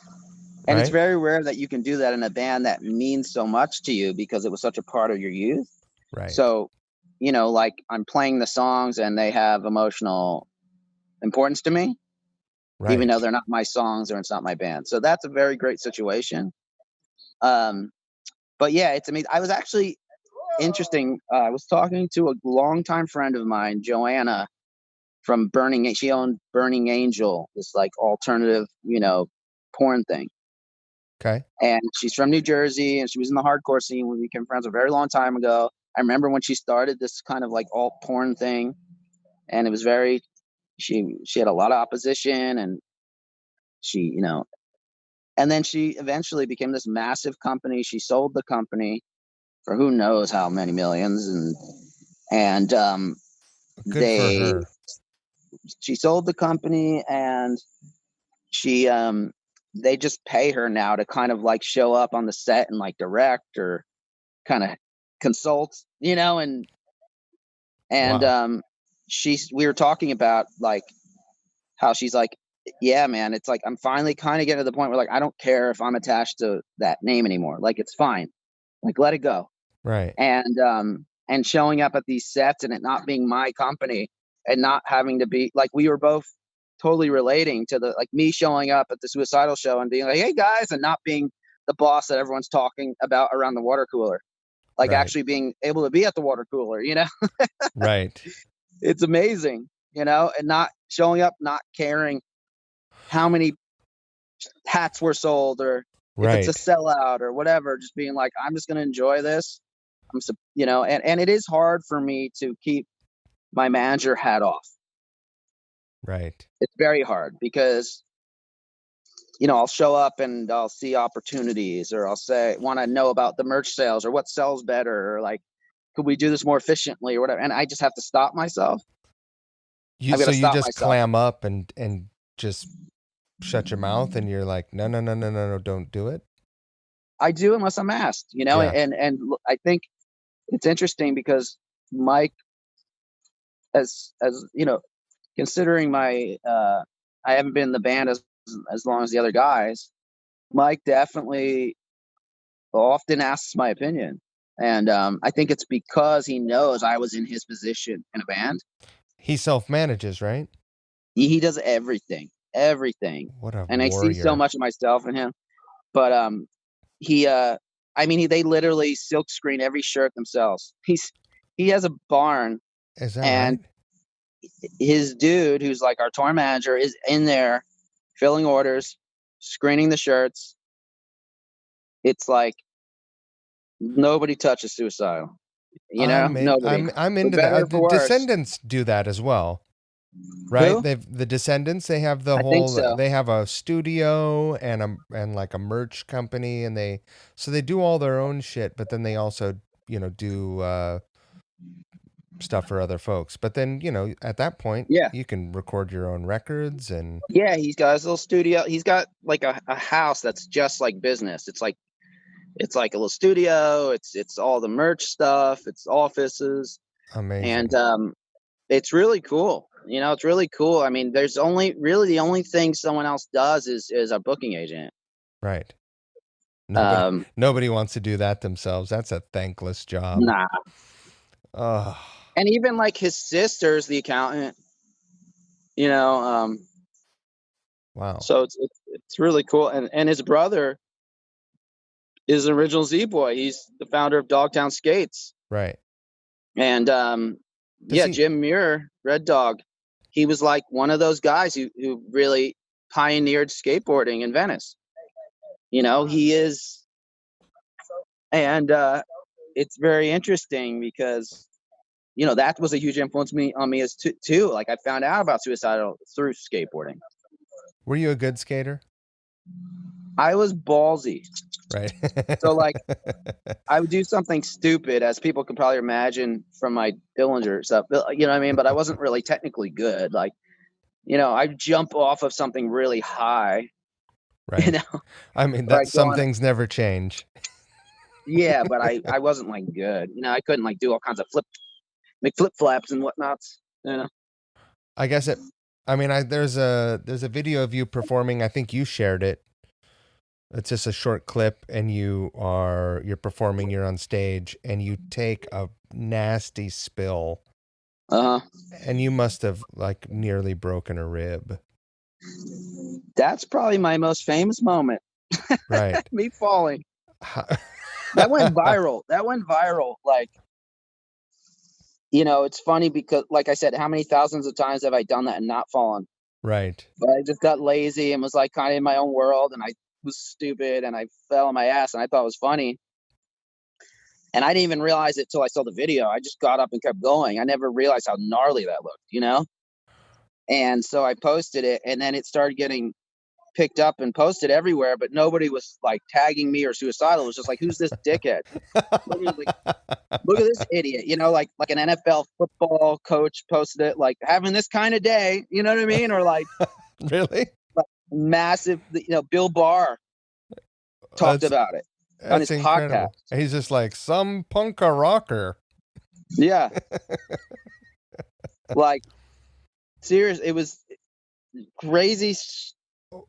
And it's right? very rare that you can do that in a band that means so much to you because it was such a part of your youth. Right. So, like, I'm playing the songs and they have emotional importance to me, even though Right. they're not my songs or it's not my band. So that's a very great situation. Um, but yeah, it's amazing. I was actually interesting. I was talking to a longtime friend of mine, Joanna from Burning. She owned Burning Angel, this like alternative, porn thing. Okay. And she's from New Jersey, and she was in the hardcore scene when we became friends a very long time ago. I remember when she started this kind of like alt porn thing, and it was very, she had a lot of opposition, and she And then she eventually became this massive company. She sold the company for who knows how many millions, and Good for they her. she sold the company, and she they just pay her now to kind of like show up on the set and like direct or kind of consult, and Wow. we were talking about like how she's like, yeah, man, it's like I'm finally kind of getting to the point where like I don't care if I'm attached to that name anymore. Like it's fine. Like let it go. Right. And showing up at these sets and it not being my company and not having to be like we were both totally relating to the like me showing up at the Suicidal show and being like, hey guys, and not being the boss that everyone's talking about around the water cooler. Like Right. actually being able to be at the water cooler, Right. it's amazing, and not showing up, not caring how many hats were sold or if it's a Right. sellout or whatever, just being like, I'm just going to enjoy this. And it is hard for me to keep my manager hat off. Right. It's very hard because, I'll show up and I'll see opportunities or I'll say, want to know about the merch sales or what sells better or like, could we do this more efficiently or whatever? And I just have to stop myself. You I've got so to you stop just myself. clam up and just shut your mouth and you're like, no, no, no, no, no, no, don't do it. I do unless I'm asked, Yeah. and I think it's interesting because Mike, as considering my I haven't been in the band as long as the other guys. Mike definitely often asks my opinion, and I think it's because he knows I was in his position in a band. He self-manages, right? He does everything, What a and I see so warrior. much of myself in him. But he, they literally silk screen every shirt themselves. He has a barn, Is that and right? his dude, who's like our tour manager, is in there filling orders, screening the shirts. It's like nobody touches Suicidal. Nobody. I'm For into that. better or The for worse. Descendants do that as well, right? Who? They've the Descendants. They have the I think whole. so. They have a studio and like a merch company, and they do all their own shit, but then they also do stuff for other folks. But then at that point Yeah. you can record your own records and Yeah, he's got his little studio. He's got like a house that's just like business. It's like a little studio. It's all the merch stuff. It's offices. And amazing, it's really cool. It's really cool. I mean, there's only really the only thing someone else does is a booking agent. right? Nobody Um, nobody wants to do that themselves. That's a thankless job. nah. Oh, And even like his sister's the accountant, you know. wow, So it's really cool. And his brother is an original Z Boy. He's the founder of Dogtown Skates. right. And Does yeah, he? Jim Muir, Red Dog. He was like one of those guys who really pioneered skateboarding in Venice. He is, and it's very interesting because that was a huge influence on me as too. Like I found out about Suicidal through skateboarding. Were you a good skater? I was ballsy. Right. So like I would do something stupid, as people can probably imagine from my Dillinger stuff. You know what I mean? But I wasn't really technically good. Like, I'd jump off of something really high, you Right. know, I mean, or that I'd go some on. things never change. Yeah, but I wasn't like good. I couldn't like do all kinds of make flip flaps and whatnots. I guess it. I mean, there's a video of you performing. I think you shared it. It's just a short clip, and you're performing. You're on stage, and you take a nasty spill, Uh, and you must have like nearly broken a rib. that's probably my most famous moment. Right. Me falling. That went viral. Like, it's funny because, like I said, how many thousands of times have I done that and not fallen? Right. But I just got lazy and was like kind of in my own world, and I was stupid and I fell on my ass and I thought it was funny. And I didn't even realize it till I saw the video. I just got up and kept going. I never realized how gnarly that looked. And so I posted it, and then it started getting picked up and posted everywhere, but nobody was like tagging me or Suicidal. It was just like, who's this dickhead? Nobody was like, look at this idiot, like an NFL football coach posted it, like having this kind of day, you know what I mean? Or like Really? massive, Bill Barr talked about it on That's his podcast. incredible. He's just like some punka rocker. Yeah. Like, serious. It was crazy.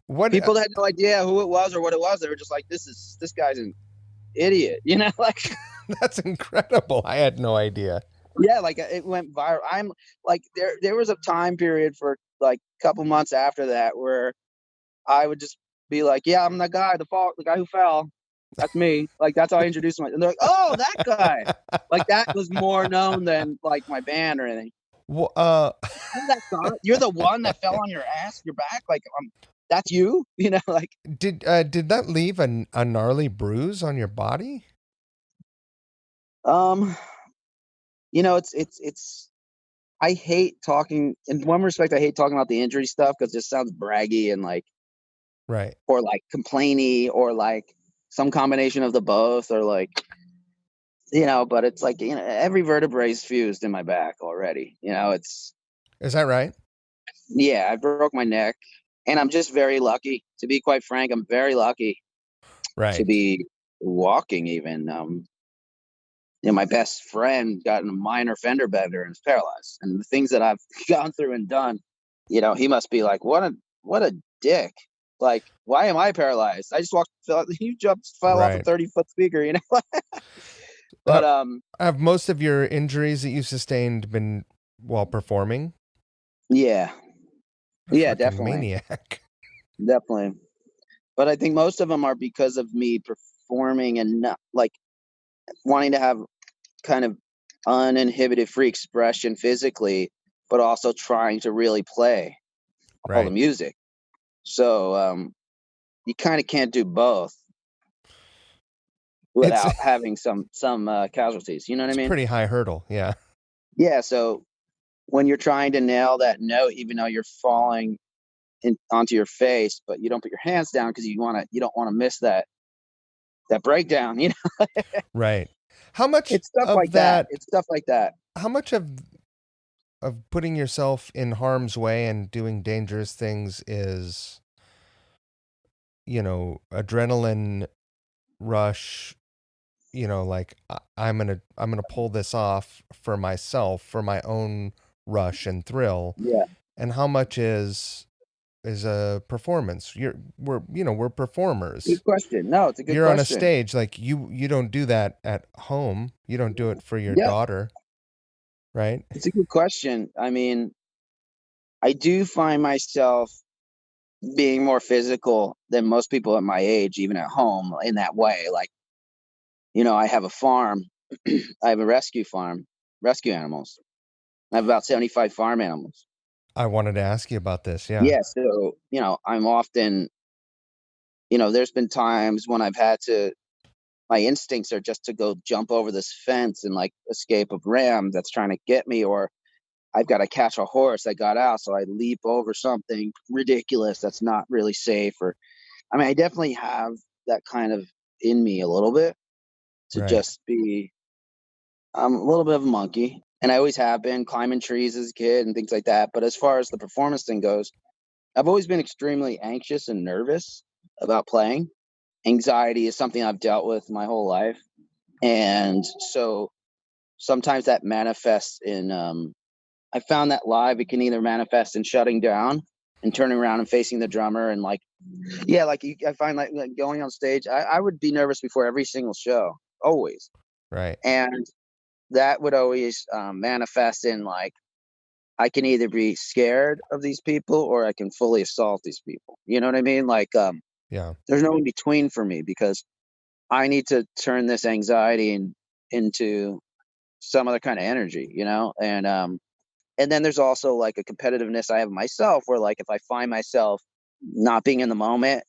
What People had no idea who it was or what it was. They were just like, this guy's an idiot, like. That's incredible. I had no idea. Yeah, like it went viral. I'm like, there was a time period for like a couple months after that where I would just be like, yeah, I'm the guy who fell. That's me. Like, that's how I introduced myself. And they're like, oh, that guy. Like, that was more known than like my band or anything. Well, You're the one that fell on your back. Like, that's you. Like. Did that leave a gnarly bruise on your body? It's. I hate talking. In one respect, I hate talking about the injury stuff because it just sounds braggy and like. Right. Or like complainy or like some combination of the both or like, but it's like, every vertebrae is fused in my back already. Is that right? Yeah, I broke my neck and I'm just very lucky. To be quite frank, I'm very lucky to be walking even. My best friend got a minor fender bender and is paralyzed. And the things that I've gone through and done, he must be like, what a dick. Like, why am I paralyzed? I just fell off a 30-foot speaker, But have most of your injuries that you sustained been while performing? Yeah. Yeah, definitely. Maniac. Definitely. But I think most of them are because of me performing and not like wanting to have kind of uninhibited free expression physically, but also trying to really play all the music. So you kind of can't do both without having some casualties. You know what I mean? Pretty high hurdle. Yeah. Yeah. So when you're trying to nail that note, even though you're falling onto your face, but you don't put your hands down because you don't want to miss that breakdown. Right. How much? It's stuff like that. It's stuff like that. How much of putting yourself in harm's way and doing dangerous things is, adrenaline rush, like I'm going to pull this off for myself, for my own rush and thrill. Yeah. And how much is a performance? We're performers. Good question. No, it's a good question. You're on a stage, like you don't do that at home. You don't do it for your daughter. Right? It's a good question. I mean, I do find myself being more physical than most people at my age, even at home, in that way. Like, I have a farm. I have a rescue animals. I have about 75 farm animals. I wanted to ask you about this. Yeah. Yeah. So, I'm often, there's been times when I've had to, my instincts are just to go jump over this fence and like escape a ram that's trying to get me, or I've got to catch a horse that got out. So I leap over something ridiculous that's not really safe. I definitely have that kind of in me a little bit to just be, I'm a little bit of a monkey, and I always have been, climbing trees as a kid and things like that. But as far as the performance thing goes, I've always been extremely anxious and nervous about playing. Anxiety is something I've dealt with my whole life. And so sometimes that manifests in, I found that live, it can either manifest in shutting down and turning around and facing the drummer. And like, yeah, like I find like going on stage, I would be nervous before every single show, always. Right. And that would always manifest in like, I can either be scared of these people or I can fully assault these people. You know what I mean? Like, yeah, there's no in between for me because I need to turn this anxiety into some other kind of energy, and then there's also like a competitiveness I have myself where like if I find myself not being in the moment,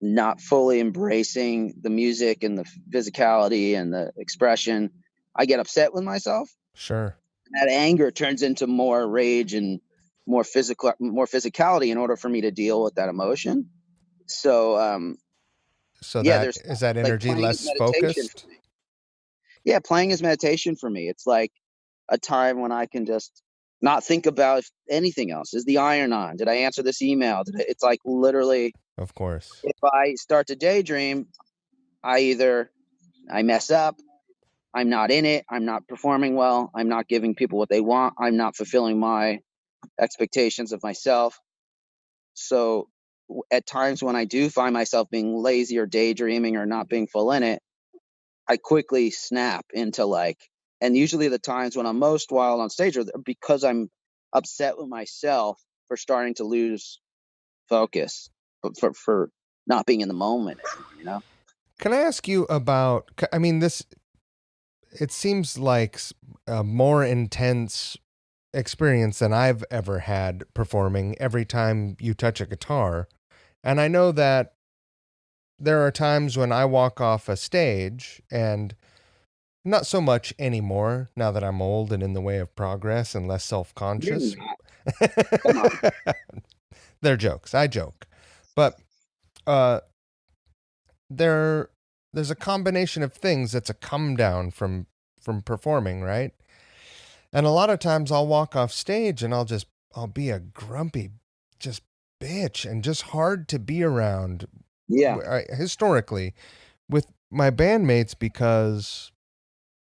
not fully embracing the music and the physicality and the expression, I get upset with myself. Sure. That anger turns into more rage and more physicality in order for me to deal with that emotion. So So yeah, that there's is that like energy playing is less meditation for focused? me. Yeah, playing is meditation for me. It's like a time when I can just not think about anything else. Is the iron on? Did I answer this email? It's like literally, Of course. if I start to daydream, either I mess up, I'm not in it, I'm not performing well, I'm not giving people what they want, I'm not fulfilling my expectations of myself. So at times when I do find myself being lazy or daydreaming or not being full in it, I quickly snap into like, and usually the times when I'm most wild on stage are because I'm upset with myself for starting to lose focus, but for not being in the moment, you know? Can I ask you about? I mean, this it seems like a more intense experience than I've ever had performing every time you touch a guitar. And I know that there are times when I walk off a stage and not so much anymore now that I'm old and in the way of progress and less self You're conscious. not. Come on. They're jokes. I joke. But uh, there, there's a combination of things that's a come down from performing, right? And a lot of times I'll walk off stage and I'll be a grumpy, just bitch and just hard to be around Yeah. historically with my bandmates because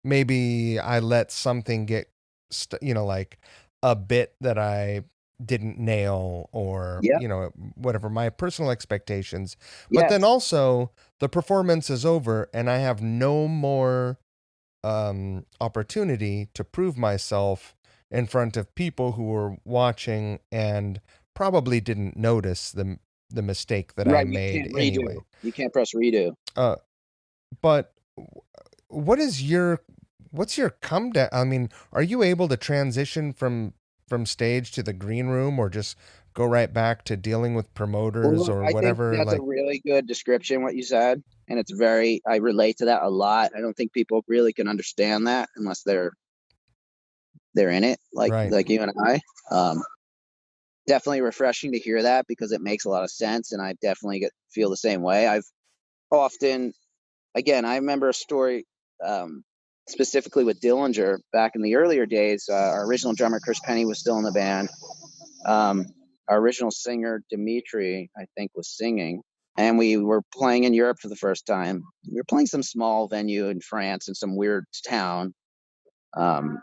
maybe I let something get, like a bit that I didn't nail or, Yep. whatever my personal expectations. But then Yes. also the performance is over and I have no more opportunity to prove myself in front of people who were watching and probably didn't notice the mistake that I Right. You made can't redo. anyway. You can't press redo. Uh, but what is what's your come down? I mean, are you able to transition from stage to the green room or just go right back to dealing with promoters Well, or I think whatever? that's a Like, really good description, what you said. And it's very, I relate to that a lot. I don't think people really can understand that unless they're in it, right, like you and I. Definitely refreshing to hear that because it makes a lot of sense, and I definitely feel the same way. I've often, again, I remember a story um, specifically with Dillinger back in the earlier days. Our original drummer Chris Penny was still in the band. Um, our original singer Dimitri, I think, was singing, and we were playing in Europe for the first time. We were playing some small venue in France in some weird town. Um,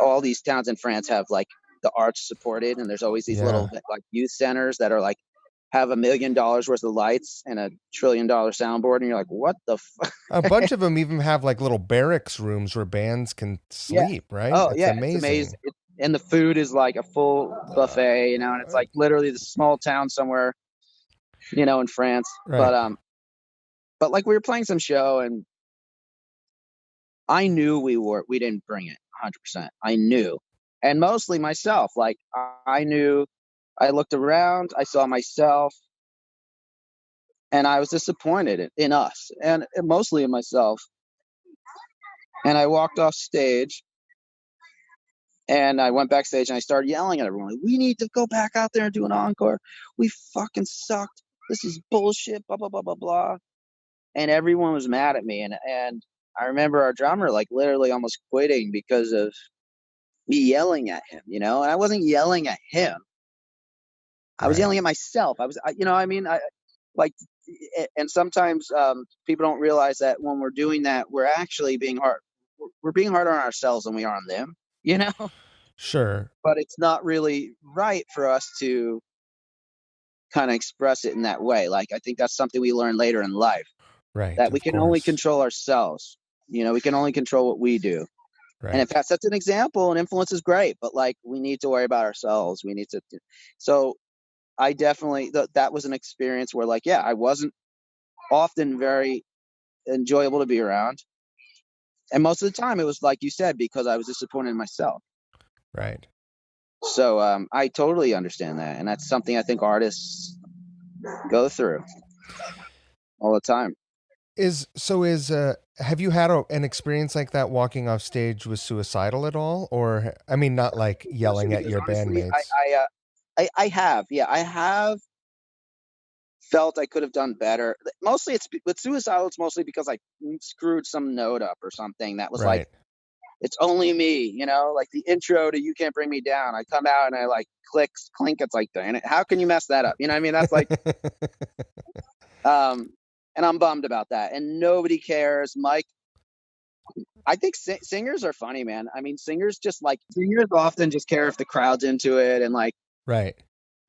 all these towns in France have like the arts supported, and there's always these little yeah. like youth centers that are like have $1 million worth of lights and $1 trillion soundboard, and you're like, what the? A bunch of them even have like little barracks rooms where bands can Yeah. sleep, right? Oh It's yeah, it's amazing. amazing. And the food is like a full buffet, and it's like literally the small town somewhere, in France. Right. But like we were playing some show, and I knew we didn't bring it 100%. I knew, and mostly myself. Like I knew. I looked around, I saw myself, and I was disappointed in us, and mostly in myself. And I walked off stage, and I went backstage, and I started yelling at everyone, "We need to go back out there and do an encore. We fucking sucked. This is bullshit. Blah blah blah blah blah." And everyone was mad at me, and I remember our drummer like literally almost quitting because of me yelling at him, And I wasn't yelling at him. I was Right. yelling at myself. I mean, like, and sometimes people don't realize that when we're doing that, we're actually being hard. We're being harder on ourselves than we are on them, you know. Sure. But it's not really right for us to kind of express it in that way. Like, I think that's something we learn later in life Right. that we Of can only course. control ourselves. We can only control what we do. And if Right. that sets an example and influence is great, but like we need to worry about ourselves. We need to. So I definitely that was an experience where like yeah, I wasn't often very enjoyable to be around, and most of the time it was like you said because I was disappointed in myself. Right. So I totally understand that, and that's something I think artists go through all the time. Is have you had an experience like that walking off stage with Suicidal at all? Or I mean not like Good question, yelling at because your honestly, bandmates. I have, yeah, I have felt I could have done better. Mostly it's with Suicidal, it's mostly because I screwed some note up or something that was like, Right. it's only me, you know, like the intro to You Can't Bring Me Down. I come out and I like clink. It's like, dang it, how can you mess that up? You know what I mean? That's like, and I'm bummed about that. And nobody cares. Mike, I think singers are funny, man. I mean, singers often just care if the crowd's into it and like, Right.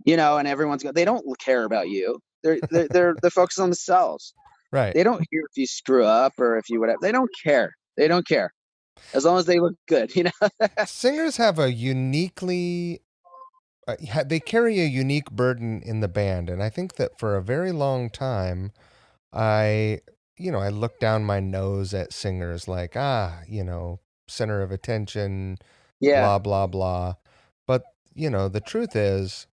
you know, and they don't care about you. They're focused on themselves. Right. They don't care if you screw up or if you whatever. They don't care. They don't care. As long as they look good, you know? Singers have a uniquely they carry a unique burden in the band, and I think that for a very long time I I looked down my nose at singers like, center of attention, Yeah. blah blah blah. But, the truth is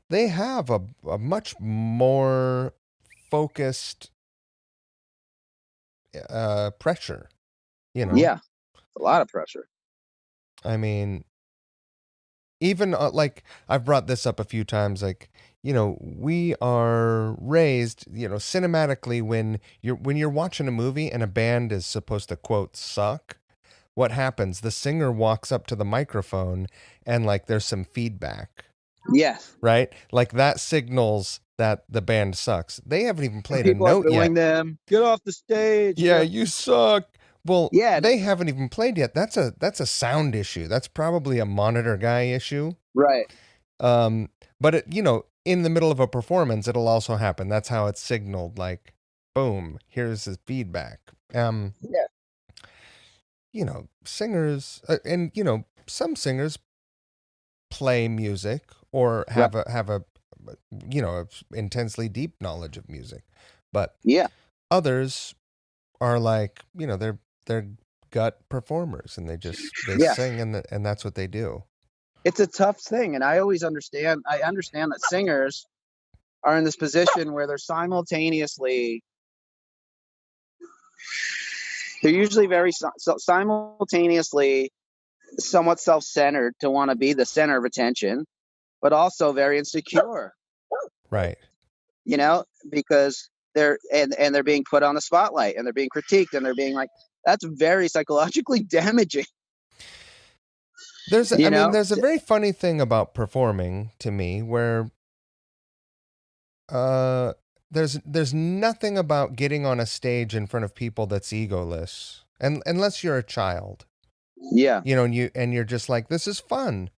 they have a much more focused pressure, Yeah. A lot of pressure. I mean, even like I've brought this up a few times, like, we are raised, cinematically when you're watching a movie and a band is supposed to quote suck, what happens? The singer walks up to the microphone and like there's some feedback, Yes. right? Like that signals that the band sucks. They haven't even played a People are note booing yet. them. Get off the stage. Yeah, you suck. Well, Yeah. they haven't even played yet. That's a sound issue. That's probably a monitor guy issue. Right. But in the middle of a performance, it'll also happen. That's how it's signaled. Like, boom, here's his feedback. Yeah. Singers, and some singers play music or have a intensely deep knowledge of music, but Yeah. others are like, they're gut performers and they sing and that's what they do. It's a tough thing, and I understand that singers are in this position where they're usually very simultaneously somewhat self-centered to want to be the center of attention, but also very insecure. Right. Because they're being put on the spotlight and they're being critiqued and they're being like, that's very psychologically damaging. There's a very funny thing about performing to me where there's nothing about getting on a stage in front of people that's egoless. And unless you're a child. Yeah. And you're just like, this is fun.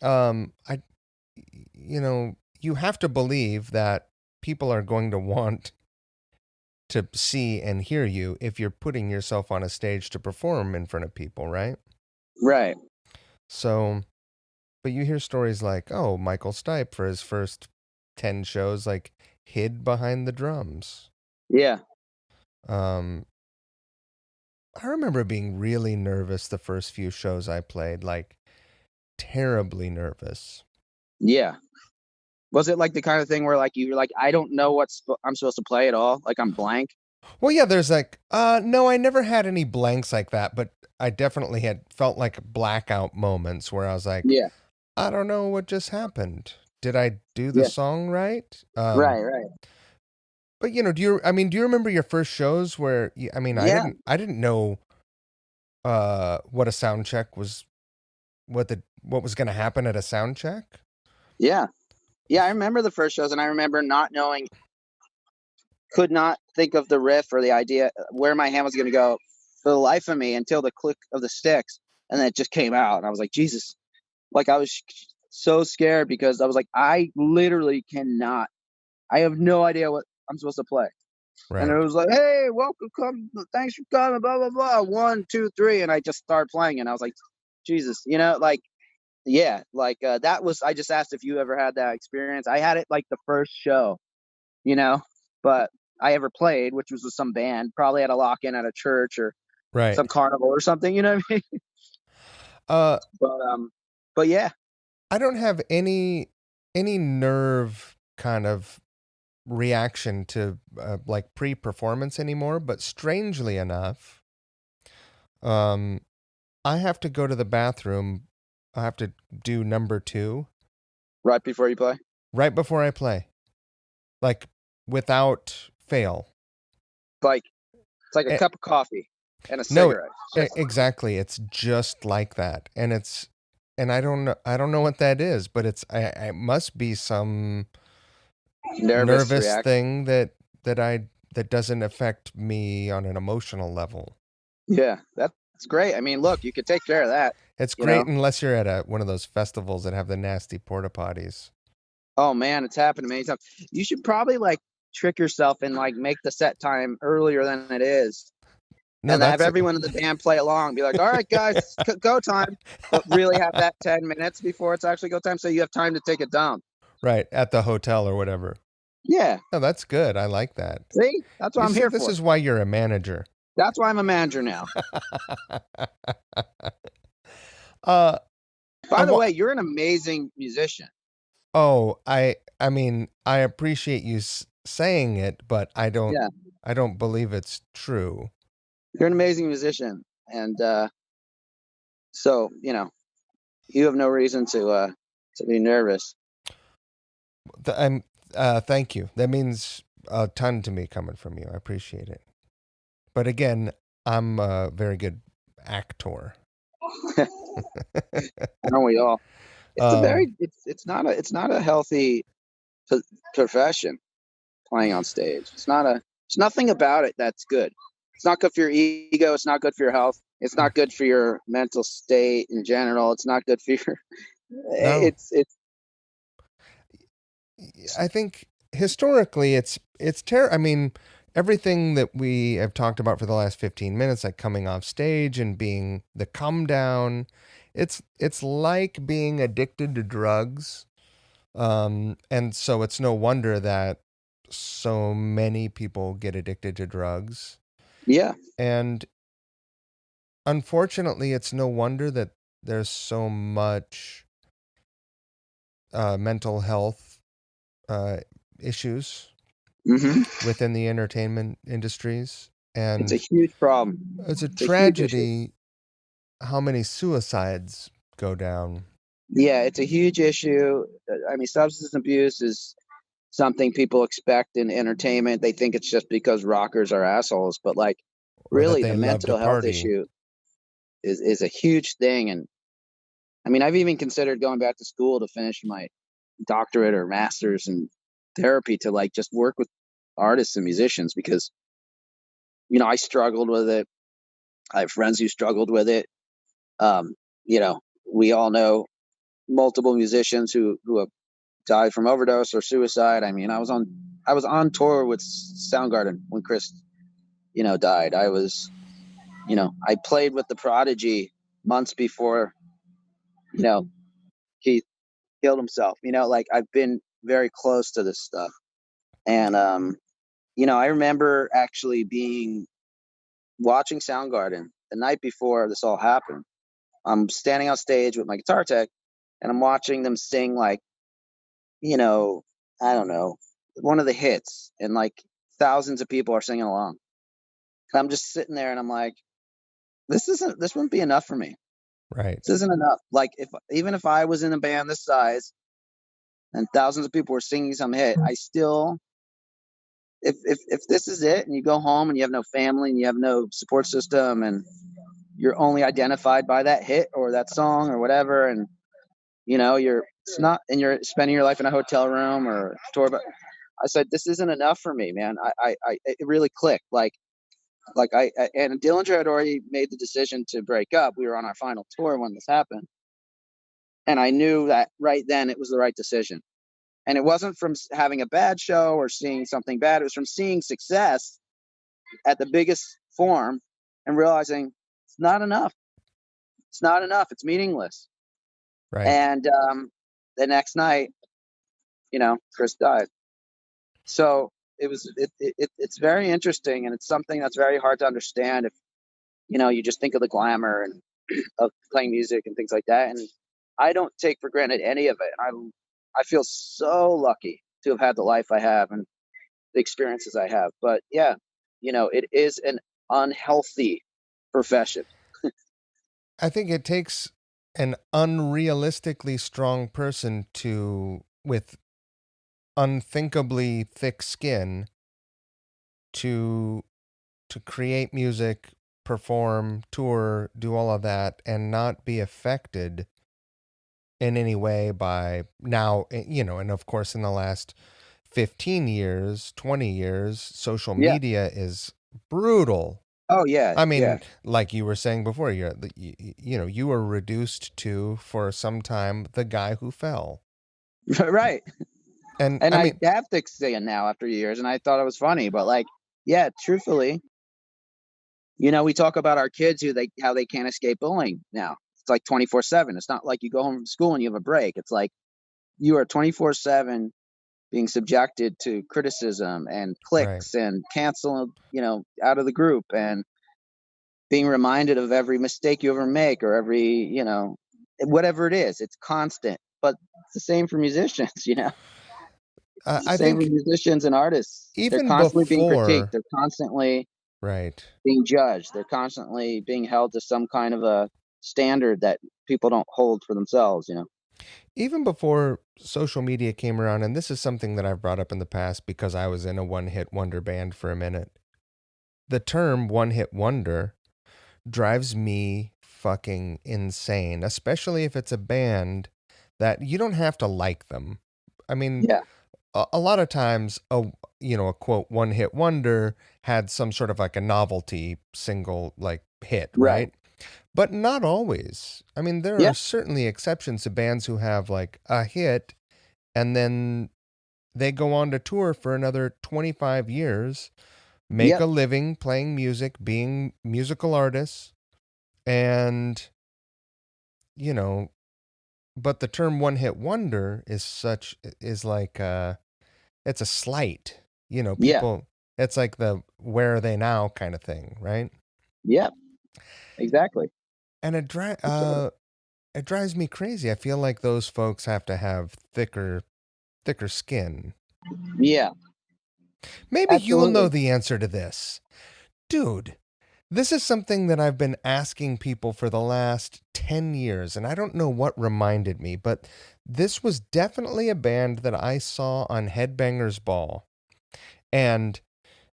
You have to believe that people are going to want to see and hear you if you're putting yourself on a stage to perform in front of people, right? Right. So, but you hear stories like, oh, Michael Stipe for his first 10 shows, like, hid behind the drums. Yeah. I remember being really nervous the first few shows I played, like, terribly nervous. Yeah. Was it like the kind of thing where like you're like, I don't know what I'm supposed to play at all? Like I'm blank? Well, yeah, there's like, no, I never had any blanks like that, but I definitely had felt like blackout moments where I was like, yeah, I don't know what just happened. Did I do the song right? Right. But do you remember your first shows where I didn't know what a sound check was, what was going to happen at a sound check? Yeah. Yeah, I remember the first shows and I remember not knowing, could not think of the riff or the idea where my hand was going to go for the life of me until the click of the sticks, and then it just came out and I was like, Jesus. Like I was so scared because I was like, I literally cannot. I have no idea what I'm supposed to play. Right. And it was like, hey, welcome, thanks for coming, blah, blah, blah. 1, 2, 3. And I just started playing and I was like, Jesus, that was, I just asked if you ever had that experience. I had it like the first show, but I ever played, which was with some band, probably at a lock-in at a church or some carnival or something, you know what I mean? But yeah. I don't have any nerve kind of reaction to like pre-performance anymore, but strangely enough, I have to go to the bathroom. I have to do number 2 right before you play. Right before I play. like without fail. Like it's like a Eh, cup of coffee and a no, cigarette. Just exactly. It's just like that, and I don't know. I don't know what that is, but it must be some nervous nervous reaction. thing that doesn't affect me on an emotional level. Yeah, that's great. I mean, look, you could take care of that. It's You great know. unless you're at one of those festivals that have the nasty porta potties. Oh man, it's happened many times. You should probably like trick yourself and like make the set time earlier than it is, No, and have that's everyone in the band play along. Be like, all right, guys, go time, but really have that 10 minutes before it's actually go time, so you have time to take a dump. right at the hotel or whatever. Yeah, No, that's good. I like that. see, that's what You I'm see, here this for. is why you're a manager. That's why I'm a manager now. uh, I By the wa- way, you're an amazing musician. oh, I mean, I appreciate you saying it, but Yeah, I don't believe it's true. you're an amazing musician, and so you have no reason to be nervous. I'm thank you. That means a ton to me coming from you. I appreciate it. But again, I'm a very good actor. Aren't we all? It's a um, very it's not a healthy profession, playing on stage. It's nothing about it that's good. It's not good for your ego. It's not good for your health. It's not good for your mental state in general. It's not good for your. no, It's I think historically it's I mean, everything that we have talked about for the last 15 minutes, like coming off stage and being the come down, it's like being addicted to drugs. And so it's no wonder that so many people get addicted to drugs. yeah. And unfortunately, it's no wonder that there's so much mental health uh, issues hmm within the entertainment industries. It's a And huge problem. it's a It's a huge issue. tragedy how many suicides go down. Yeah, it's a huge issue. I mean, substance abuse is something people expect in entertainment. They think it's just because rockers are assholes, but like, Or that really, the they love to mental health party. issue is a huge thing. And I mean, I've even considered going back to school to finish my doctorate or master's in therapy to like just work with artists and musicians because I struggled with it. I have friends who struggled with it. Um, we all know multiple musicians who have died from overdose or suicide. I mean, I was on tour with Soundgarden when Chris, died. I played with the Prodigy months before, you know, he killed himself. Like I've been very close to this stuff. And I remember actually being watching Soundgarden the night before this all happened. I'm standing on stage with my guitar tech and I'm watching them sing like, you know, I don't know, one of the hits, and like thousands of people are singing along. And I'm just sitting there and I'm like, this wouldn't be enough for me. Right. This isn't enough. Like even if I was in a band this size and thousands of people were singing some hit, I still if this is it and you go home and you have no family and you have no support system and you're only identified by that hit or that song or whatever, and you're spending your life in a hotel room or tour, but I said this isn't enough for me, man. It really clicked. Like and Dillinger had already made the decision to break up. We were on our final tour when this happened, and I knew that right then it was the right decision. And it wasn't from having a bad show or seeing something bad. It was from seeing success at the biggest form and realizing it's not enough. It's not enough. It's meaningless. Right. And the next night, Chris died. So it's very interesting, and it's something that's very hard to understand if you just think of the glamour and of playing music and things like that. And I don't take for granted any of it. I feel so lucky to have had the life I have and the experiences I have. But yeah, it is an unhealthy profession. I think it takes an unrealistically strong person with unthinkably thick skin to create music, perform, tour, do all of that, and not be affected in any way by now, and of course, in the last 15 years, 20 years, social Yeah. media is brutal. Oh yeah. I Yeah. mean, like you were saying before, you were reduced to, for some time, the guy who fell. Right. And And I I mean, have to say it now after years, and I thought it was funny, but like, yeah, truthfully, we talk about our kids how they can't escape bullying now. It's like 24/7. It's not like you go home from school and you have a break. It's like you are 24/7 being subjected to criticism and right. clicks and cancel, out of the group, and being reminded of every mistake you ever make, or every, whatever it is. It's constant. But it's the same for musicians, It's the I same for think musicians and artists. They're even constantly being critiqued. before, They're constantly right. being judged. They're constantly being held to some kind of a standard that people don't hold for themselves. Even before social media came around, and this is something that I've brought up in the past because I was in a one hit wonder band for a minute, the term one hit wonder drives me fucking insane, especially if it's a band that you don't have to like them. I mean, Yeah. a lot of times, a quote one hit wonder had some sort of like a novelty single like hit, Right. right? But not always. I mean, there Yeah. are certainly exceptions to bands who have like a hit and then they go on to tour for another 25 years, make Yep. a living playing music, being musical artists, and, you know, but the term one hit wonder is like, it's a slight, Yeah. people, it's like the where are they now kind of thing, right? Yep. Exactly. And Absolutely. it drives me crazy. I feel like those folks have to have thicker skin. Yeah. Maybe you'll know Absolutely. the answer to this. Dude, this is something that I've been asking people for the last 10 years, and I don't know what reminded me, but this was definitely a band that I saw on Headbangers Ball. And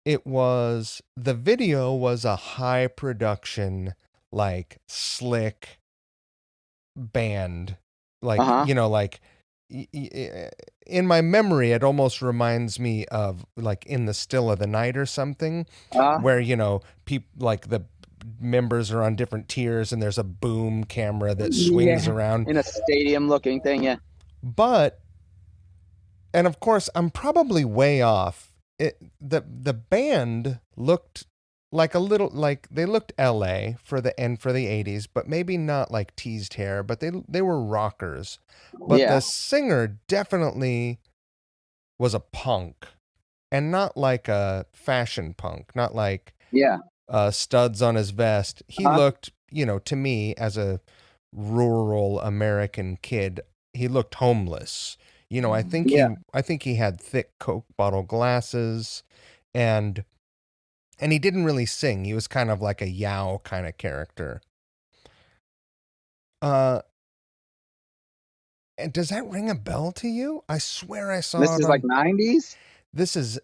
the video was a high production, like slick band. Uh Like, huh. in my memory, it almost reminds me of like In the Still of the Night or something, Uh huh. where, people like the members are on different tiers and there's a boom camera that swings Yeah. around. In a stadium looking thing. Yeah. But, and of course, I'm probably way off. The band looked like a little like they looked LA for the end for the 80s, but maybe not like teased hair, but they were rockers. But Yeah. the singer definitely was a punk, and not like a fashion punk, not like Yeah. studs on his vest. He Uh huh. looked, to me as a rural American kid, he looked homeless. Yeah. I think he had thick Coke bottle glasses, and he didn't really sing. He was kind of like a Yao kind of character. Uh, and does that ring a bell to you? I swear I saw This it is like on. 90s. This is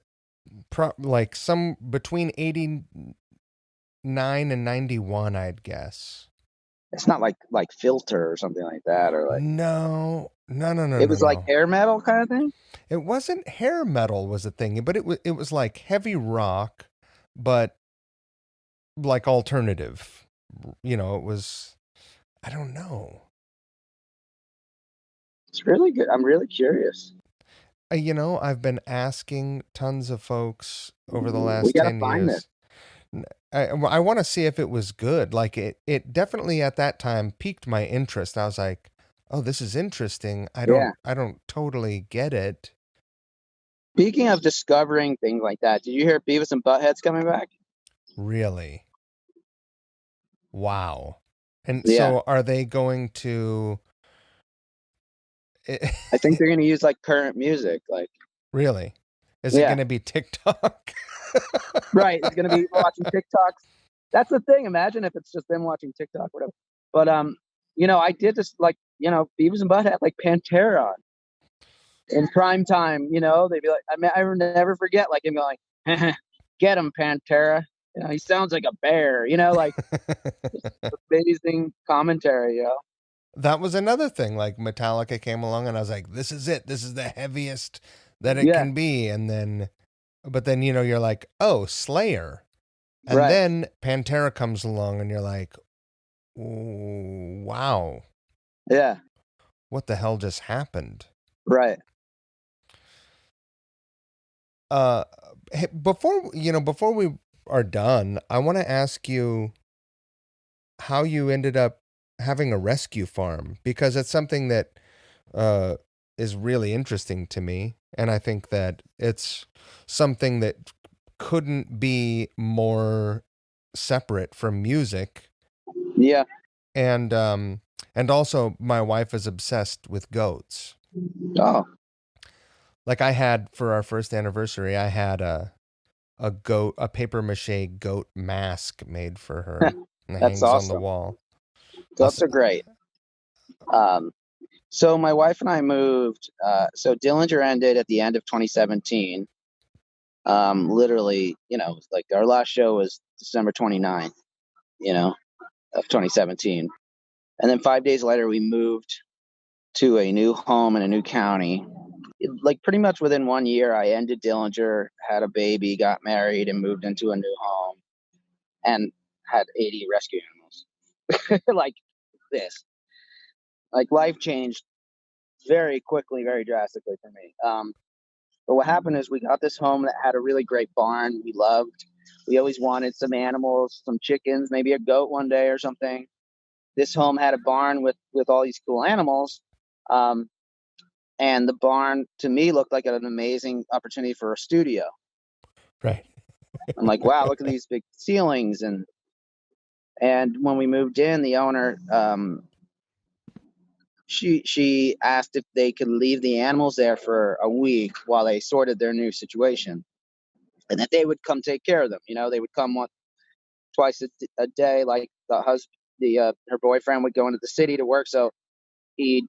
like some between 89 and 91, I'd guess. It's not like Filter or something like that, or like No, no, no, no, it no, was like no. hair metal kind of thing. It wasn't hair metal was a thing, but it was like heavy rock, but like alternative. It was, I don't know. It's really good. I'm really curious. I've been asking tons of folks over the We last gotta 10 find this. years. I want to see if it was good. Like it definitely at that time piqued my interest. I was like, "Oh, this is interesting. Yeah. I don't totally get it." Speaking of discovering things like that, did you hear Beavis and Butthead's coming back? Really. Wow. And Yeah. so are they going to I think they're gonna use like current music. Like, really? Is it yeah. going to be TikTok? Right. It's gonna be watching TikToks. That's the thing. Imagine if it's just them watching TikTok, whatever. But I did this like, Beavis and Butthead like Pantera. in prime time, they'd be like, I will never forget, like him going, "Get him, Pantera." He sounds like a bear. Like amazing commentary. That was another thing. Like Metallica came along, and I was like, "This is it. This is the heaviest that it Yeah, can be." And then, but then you're like, "Oh, Slayer," and right. then Pantera comes along, and you're like, "Wow, Yeah, what the hell just happened?" right. Uh, before we are done, I want to ask you how you ended up having a rescue farm, because it's something that uh, is really interesting to me, and I think that it's something that couldn't be more separate from music, Yeah. and also my wife is obsessed with goats. Oh, Like I had for our first anniversary, I had a goat, a paper mache goat mask made for her, and it that's hangs on the awesome. wall. I'll Goats are great. Um, so my wife and I moved. So Dillinger ended at the end of 2017. Literally, like our last show was December 29th, of 2017. And then 5 days later, we moved to a new home in a new county. Like pretty much within 1 year, I ended Dillinger, had a baby, got married, and moved into a new home, and had 80 rescue animals. Like this, like life changed very quickly, very drastically for me. But what happened is we got this home that had a really great barn we loved. We always wanted some animals, some chickens, maybe a goat one day or something. This home had a barn with all these cool animals. Um, and the barn to me looked like an amazing opportunity for a studio. Right. I'm like, wow, look at these big ceilings. And when we moved in, the owner, she asked if they could leave the animals there for a week while they sorted their new situation, and that they would come take care of them. They would come twice a day. Like her boyfriend would go into the city to work, so he'd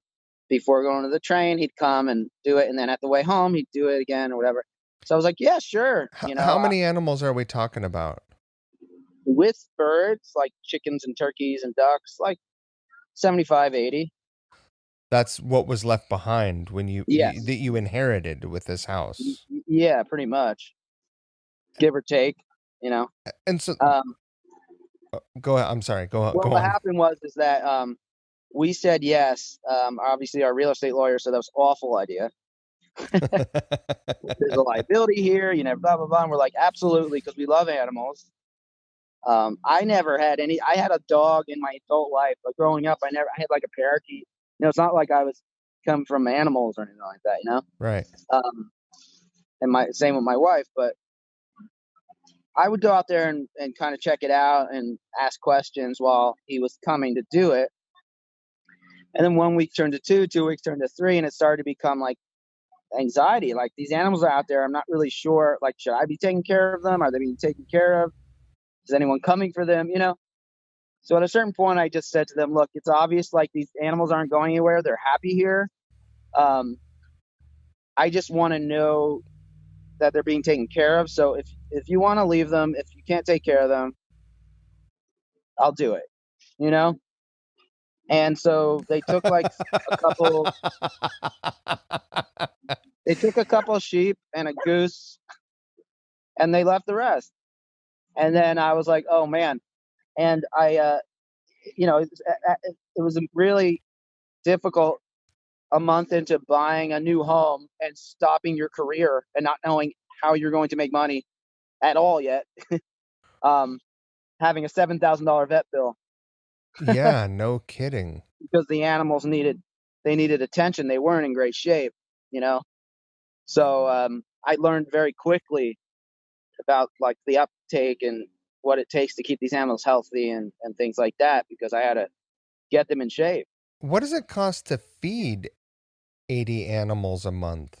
before going to the train, he'd come and do it, and then at the way home, he'd do it again or whatever. So I was like, yeah, sure. How many animals are we talking about? With birds like chickens and turkeys and ducks, like 75, 80. That's what was left behind when that Yes. you inherited with this house. Yeah, pretty much, give or take. You know. And so, Um, go ahead. I'm sorry. well, Go what on. happened was is that we said yes. Obviously, our real estate lawyer said that was an awful idea. There's a liability here, blah blah blah. And we're like, absolutely, because we love animals. I never had any. I had a dog in my adult life, but growing up, I had like a parakeet. It's not like I was come from animals or anything like that. Right. Um, and my same with my wife, but I would go out there and kind of check it out and ask questions while he was coming to do it. And then 1 week turned to 2, 2 weeks turned to 3, and it started to become like anxiety. Like these animals are out there. I'm not really sure. Like, should I be taking care of them? Are they being taken care of? Is anyone coming for them? So at a certain point, I just said to them, look, it's obvious like these animals aren't going anywhere. They're happy here. Um, I just want to know that they're being taken care of. So if you want to leave them, if you can't take care of them, I'll do it. You know? And so they took a couple of sheep and a goose, and they left the rest. And then I was like, oh man. And it was really difficult a month into buying a new home and stopping your career and not knowing how you're going to make money at all yet. um, Having a $7,000 vet bill Yeah. No kidding. because the animals needed attention. They weren't in great shape, you know. So I learned very quickly about like the uptake and what it takes to keep these animals healthy and things like that because I had to get them in shape. What does it cost to feed 80 animals a month?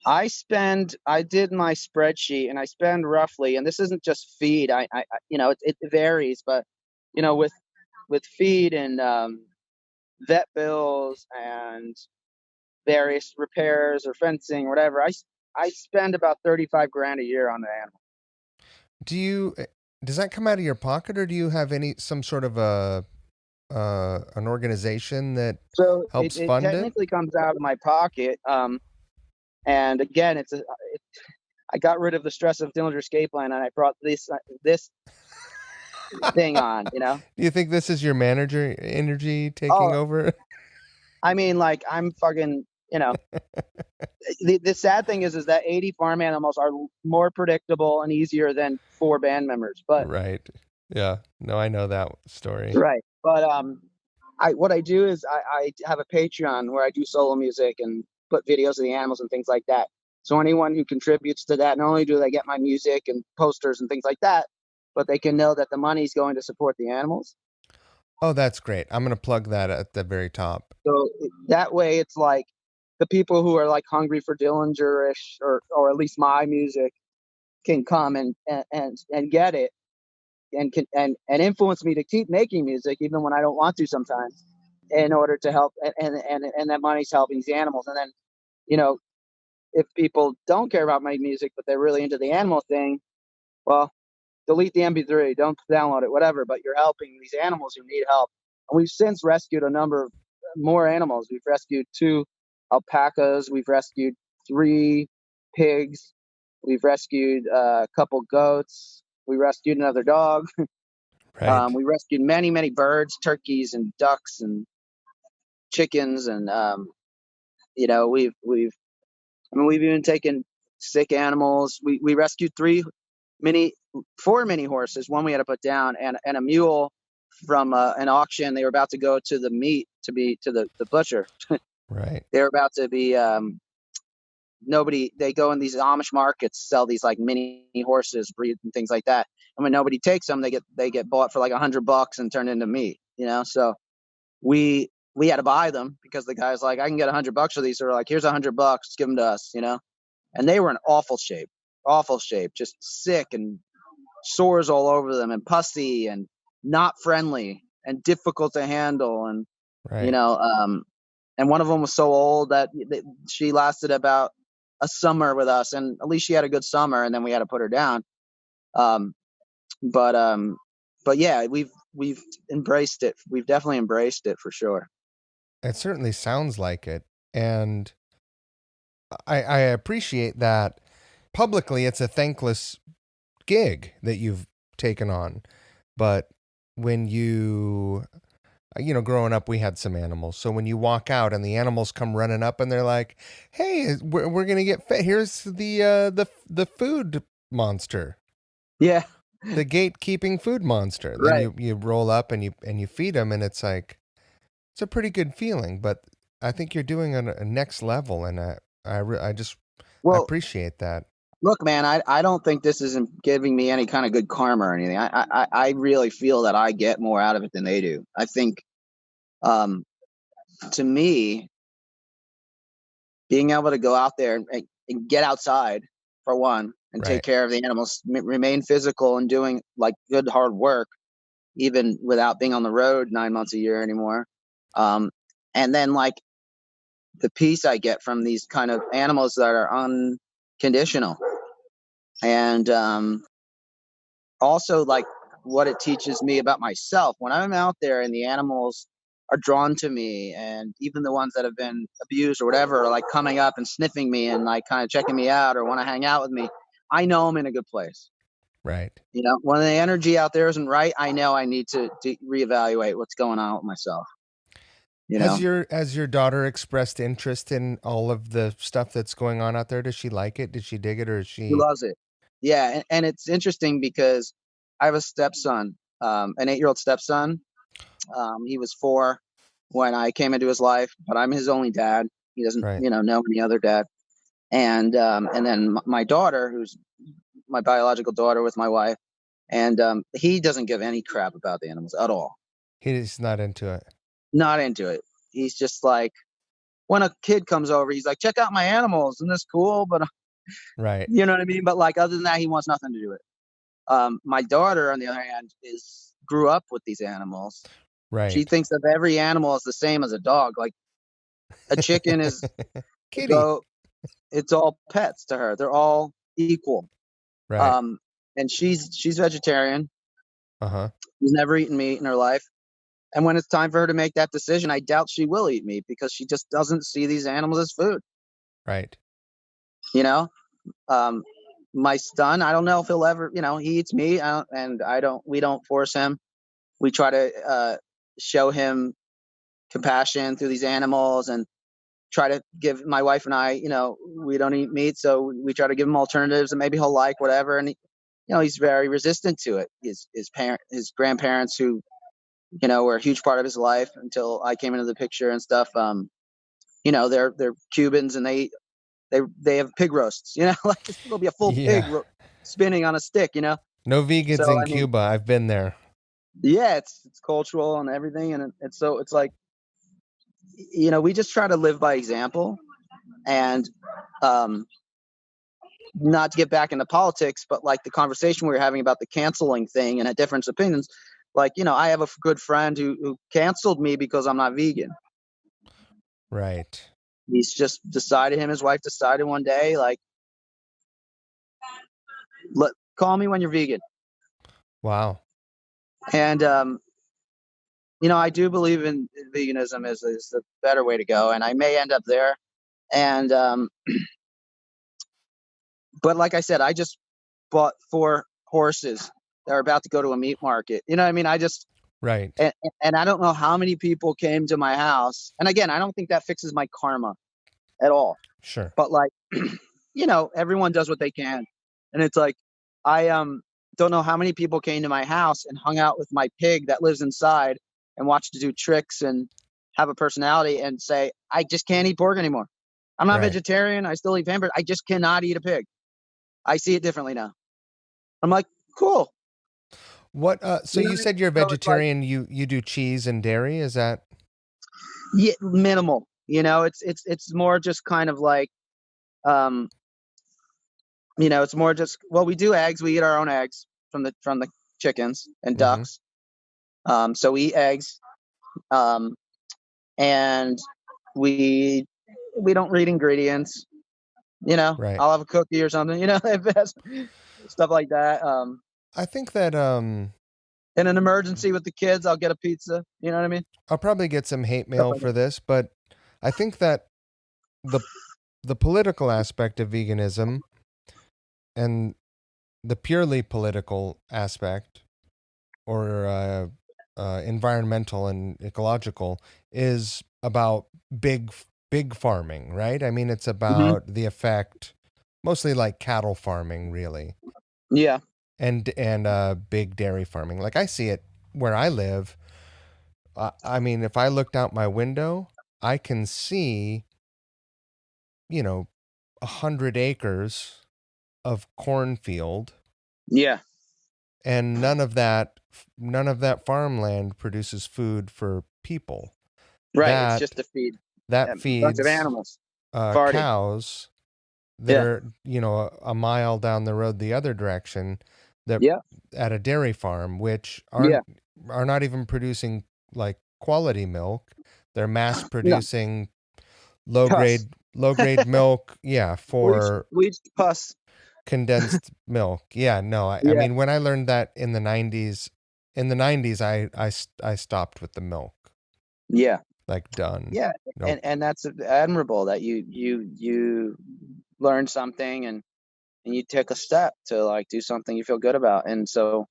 I did my spreadsheet and I spend roughly, and this isn't just feed. It varies, but with feed and vet bills and various repairs or fencing or whatever. I spend about 35 grand a year on the animal. Does that come out of your pocket, or do you have some sort of an organization that So helps it fund it? technically comes out of my pocket. And again, I got rid of the stress of Dillinger Escape Plan, and I brought this thing on. Do you think this is your manager energy taking Oh, over? I mean, like I'm fucking. The sad thing is that 80 farm animals are more predictable and easier than 4 band members. But Right. Yeah. No, I know that story. right. But what I do is I have a Patreon where I do solo music and put videos of the animals and things like that. So anyone who contributes to that, not only do they get my music and posters and things like that, but they can know that the money's going to support the animals. Oh, that's great. I'm going to plug that at the very top. So that way, it's like the people who are like hungry for Dillinger-ish or at least my music can come and get it and can and influence me to keep making music even when I don't want to sometimes, in order to help, and that money's helping these animals. And then, you know, if people don't care about my music but they're really into the animal thing, well, delete the MP3, don't download it, whatever. But you're helping these animals who need help. And we've since rescued a number of more animals. We've rescued 2 alpacas. We've rescued 3 pigs. We've rescued a couple goats. We rescued another dog. Right. We rescued many, many birds, turkeys, and ducks, and chickens, and we've even taken sick animals. We rescued 4 mini horses. One we had to put down, and a mule from an auction. They were about to go to the meat to the butcher. Right. They were about to be nobody. They go in these Amish markets, sell these like mini horses, breed and things like that. And when nobody takes them, they get bought for like $100 and turned into meat. So we had to buy them because the guy's like, I can get $100 for these. So we're like, here's $100, give them to us. And they were in awful shape, just sick and sores all over them and pussy and not friendly and difficult to handle. And, you Right. know, and one of them was so old that she lasted about a summer with us, and at least she had a good summer, and then we had to put her down. Um, but, um, but yeah, we've embraced it. We've definitely embraced it for sure. It certainly sounds like it. And I appreciate that publicly it's a thankless gig that you've taken on. But when growing up, we had some animals. So when you walk out and the animals come running up and they're like, "Hey, we're gonna get fed. Here's the food monster, Yeah, the gatekeeping food monster." Then right. you roll up and you feed them, and it's like it's a pretty good feeling. But I think you're doing a next level, and I Well, appreciate that. look, man, I don't think this isn't giving me any kind of good karma or anything. I really feel that I get more out of it than they do. I think, um, to me, being able to go out there and get outside for one and take Right. care of the animals, remain physical and doing like good hard work, even without being on the road 9 months a year anymore. Um, and then like the peace I get from these kind of animals that are unconditional, and also like what it teaches me about myself when I'm out there and the animals are drawn to me, and even the ones that have been abused or whatever are like coming up and sniffing me and like kind of checking me out or want to hang out with me. I know I'm in a good place. Right. When the energy out there isn't right, I know I need to reevaluate what's going on with myself. you know Has your daughter expressed interest in all of the stuff that's going on out there? Does she like it? Did she dig it, or is He she loves it. Yeah, and it's interesting because I have a stepson, an 8-year-old stepson. He was 4 when I came into his life, but I'm his only dad. He doesn't, right? know any other dad. And then my daughter, who's my biological daughter with my wife, and he doesn't give any crap about the animals at all. He's not into it. Not into it. He's just like, when a kid comes over, he's like, check out my animals. Isn't this cool? But Right. you know what I mean? But like, other than that, he wants nothing to do with it. My daughter, on the other hand, grew up with these animals. She Right. thinks of every animal as the same as a dog. Like A chicken is Kitty. go. It's all pets to her. They're all equal. Right. Um, and she's vegetarian. Uh-huh. She's never eaten meat in her life. And when it's time for her to make that decision, I doubt she will eat meat because she just doesn't see these animals as food. Right. You know, um, my son, I don't know if he'll ever. He eats meat, and I don't. We don't force him. We try to show him compassion through these animals and try to give my wife and I. We don't eat meat, so we try to give him alternatives and maybe he'll like whatever. And he's very resistant to it. His grandparents, who were a huge part of his life until I came into the picture and stuff. They're Cubans and they have pig roasts. Like there'll be a full pig Yeah. spinning on a stick. No So vegans in I mean, Cuba. I've been there. yeah, it's cultural and everything, and it's like we just try to live by example and um, not to get back into politics, but like the conversation we were having about the canceling thing and at different opinions. Like, I have a good friend who canceled me because I'm not vegan. Right. He's just decided, him and his wife decided one day, like, call me when you're vegan. Wow. And, I do believe in veganism is the better way to go. And I may end up there. And, but like I said, I just bought 4 horses that are about to go to a meat market. You know what I mean? Right. And I don't know how many people came to my house. And again, I don't think that fixes my karma at all. Sure. But like, everyone does what they can. And it's like, I don't know how many people came to my house and hung out with my pig that lives inside and watched it do tricks and have a personality and say, I just can't eat pork anymore. I'm not Right. vegetarian. I still eat hamburgers. I just cannot eat a pig. I see it differently now. I'm like, cool. What so you said you're a So it's like, vegetarian, you do cheese and dairy, is that? yeah, minimal. It's more just kind of like, um, it's more just, well, we do eggs. We eat our own eggs from the chickens and Mhm. ducks. So we eat eggs, um, and we we don't read ingredients. Right. I'll have a cookie or something. If it has stuff like that. I think that In an emergency with the kids, I'll get a pizza. You know what I mean? I'll probably get some hate Stuff mail like for that. this, but I think that the the political aspect of veganism and the purely political aspect or environmental and ecological is about big farming, right? I mean, it's Hmm. about the effect, mostly like cattle farming, really, Yeah. and big dairy farming. Like I see it where I live. I mean, if I looked out my window, I can see, you know, 100 acres of cornfield, Yeah. and none of that farmland produces food for people. Right. It's That just to feed a that bunch of feeds animals. Farting. cows that Yeah. are, a mile down the road the other direction, that Yeah. at a dairy farm, which Yeah. are not even producing like quality milk. They're mass No. producing Puss. low grade milk, yeah, for Bleached puss. condensed milk. Yeah, no, I Yeah. mean, when I learned that in the 90s, I stopped with the milk. Yeah. Like, done. Yeah. And Nope. and that's admirable that you learn something and you take a step to like do something you feel good about. And so,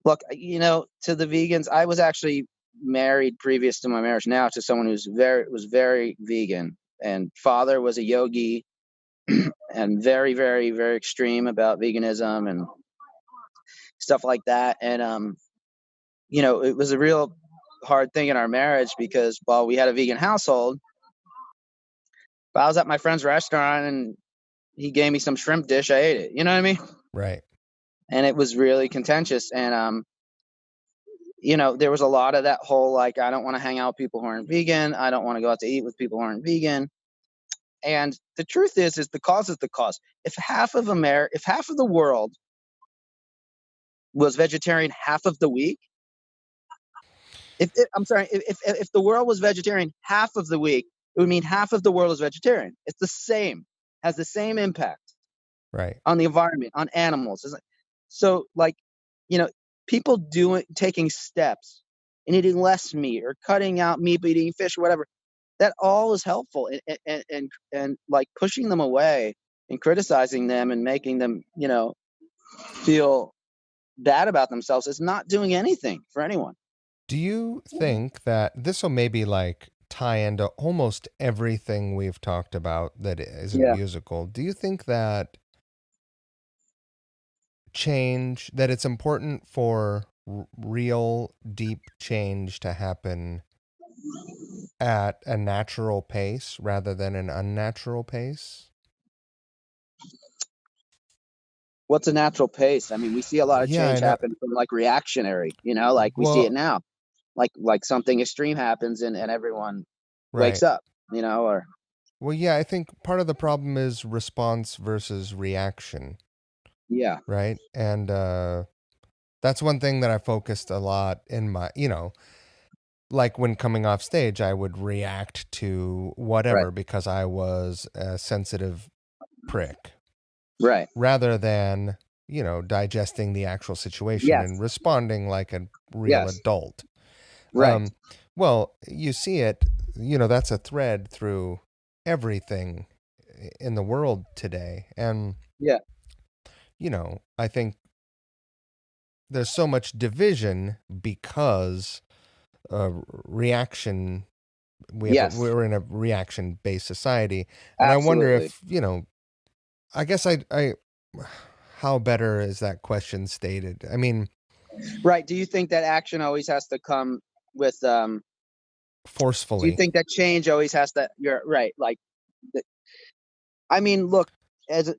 look, to the vegans, I was actually married previous to my marriage now to someone was very vegan, and father was a yogi and very, very, very extreme about veganism and stuff like that. And it was a real hard thing in our marriage because while we had a vegan household, if I was at my friend's restaurant and he gave me some shrimp dish, I ate it. You know what I mean? Right. And it was really contentious. And there was a lot of that whole like, I don't want to hang out with people who aren't vegan. I don't want to go out to eat with people who aren't vegan. And the truth is the cause is the cause. If half of the world was vegetarian half of the week, I'm sorry, if the world was vegetarian half of the week, it would mean half of the world is vegetarian. It's the same, has the same impact Right. on the environment, on animals. So, like, people taking steps and eating less meat or cutting out meat but eating fish or whatever, that all is helpful. And like pushing them away and criticizing them and making them, feel bad about themselves is not doing anything for anyone. Do you think that this will maybe like tie into almost everything we've talked about that isn't Yeah. musical? Do you think that that it's important for real deep change to happen at a natural pace rather than an unnatural pace? What's a natural pace? I mean, we see a lot of Yeah, I change know. happen from like reactionary, like we see it Well, now. Like something extreme happens and everyone wakes right. up, or Well, yeah, I think part of the problem is response versus reaction, yeah, right? And that's one thing that I focused a lot in my, like when coming off stage, I would react to right, whatever because I was a sensitive prick right, rather than, digesting the actual situation yes, and responding like a real yes, adult. right, Um, well, you see it, that's a thread through everything in the world today. And, yeah, I think there's so much division because reaction yes, we're in a reaction based society, and I wonder absolutely. if I guess I how better is that question stated? I mean, Right. Do you think that action always has to come with do you forcefully, think that change always has to you're right, like I mean, look, as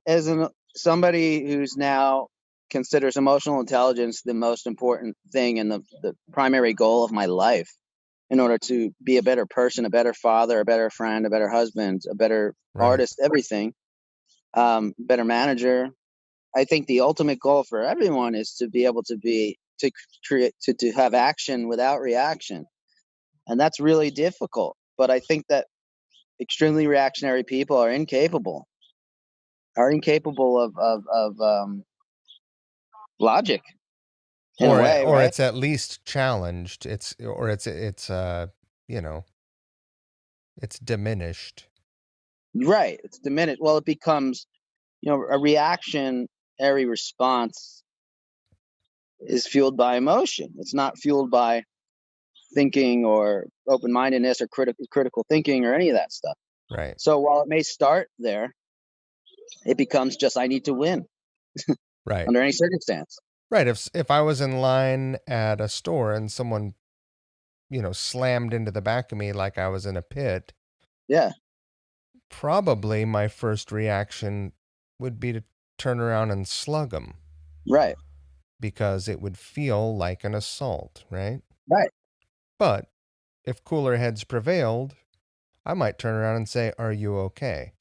somebody who's now considers emotional intelligence the most important thing and the primary goal of my life in order to be a better person, a better father, a better friend, a better husband, a better right? artist, everything, better manager. I think the ultimate goal for everyone is to be able to create to have action without reaction, and that's really difficult. But I think that extremely reactionary people are incapable of logic in a way, Or right? it's at least challenged. You know, it's diminished. Right. It's diminished. Well, it becomes, a reactionary response is fueled by emotion. It's not fueled by thinking or open mindedness or critical thinking or any of that stuff. Right. So while it may start there, it becomes just I need to win Right. under any circumstance. Right. If I was in line at a store and someone, slammed into the back of me like I was in a pit, Yeah. probably my first reaction would be to turn around and slug them Right. because it would feel like an assault, right? Right. But if cooler heads prevailed, I might turn around and say, "Are you okay?"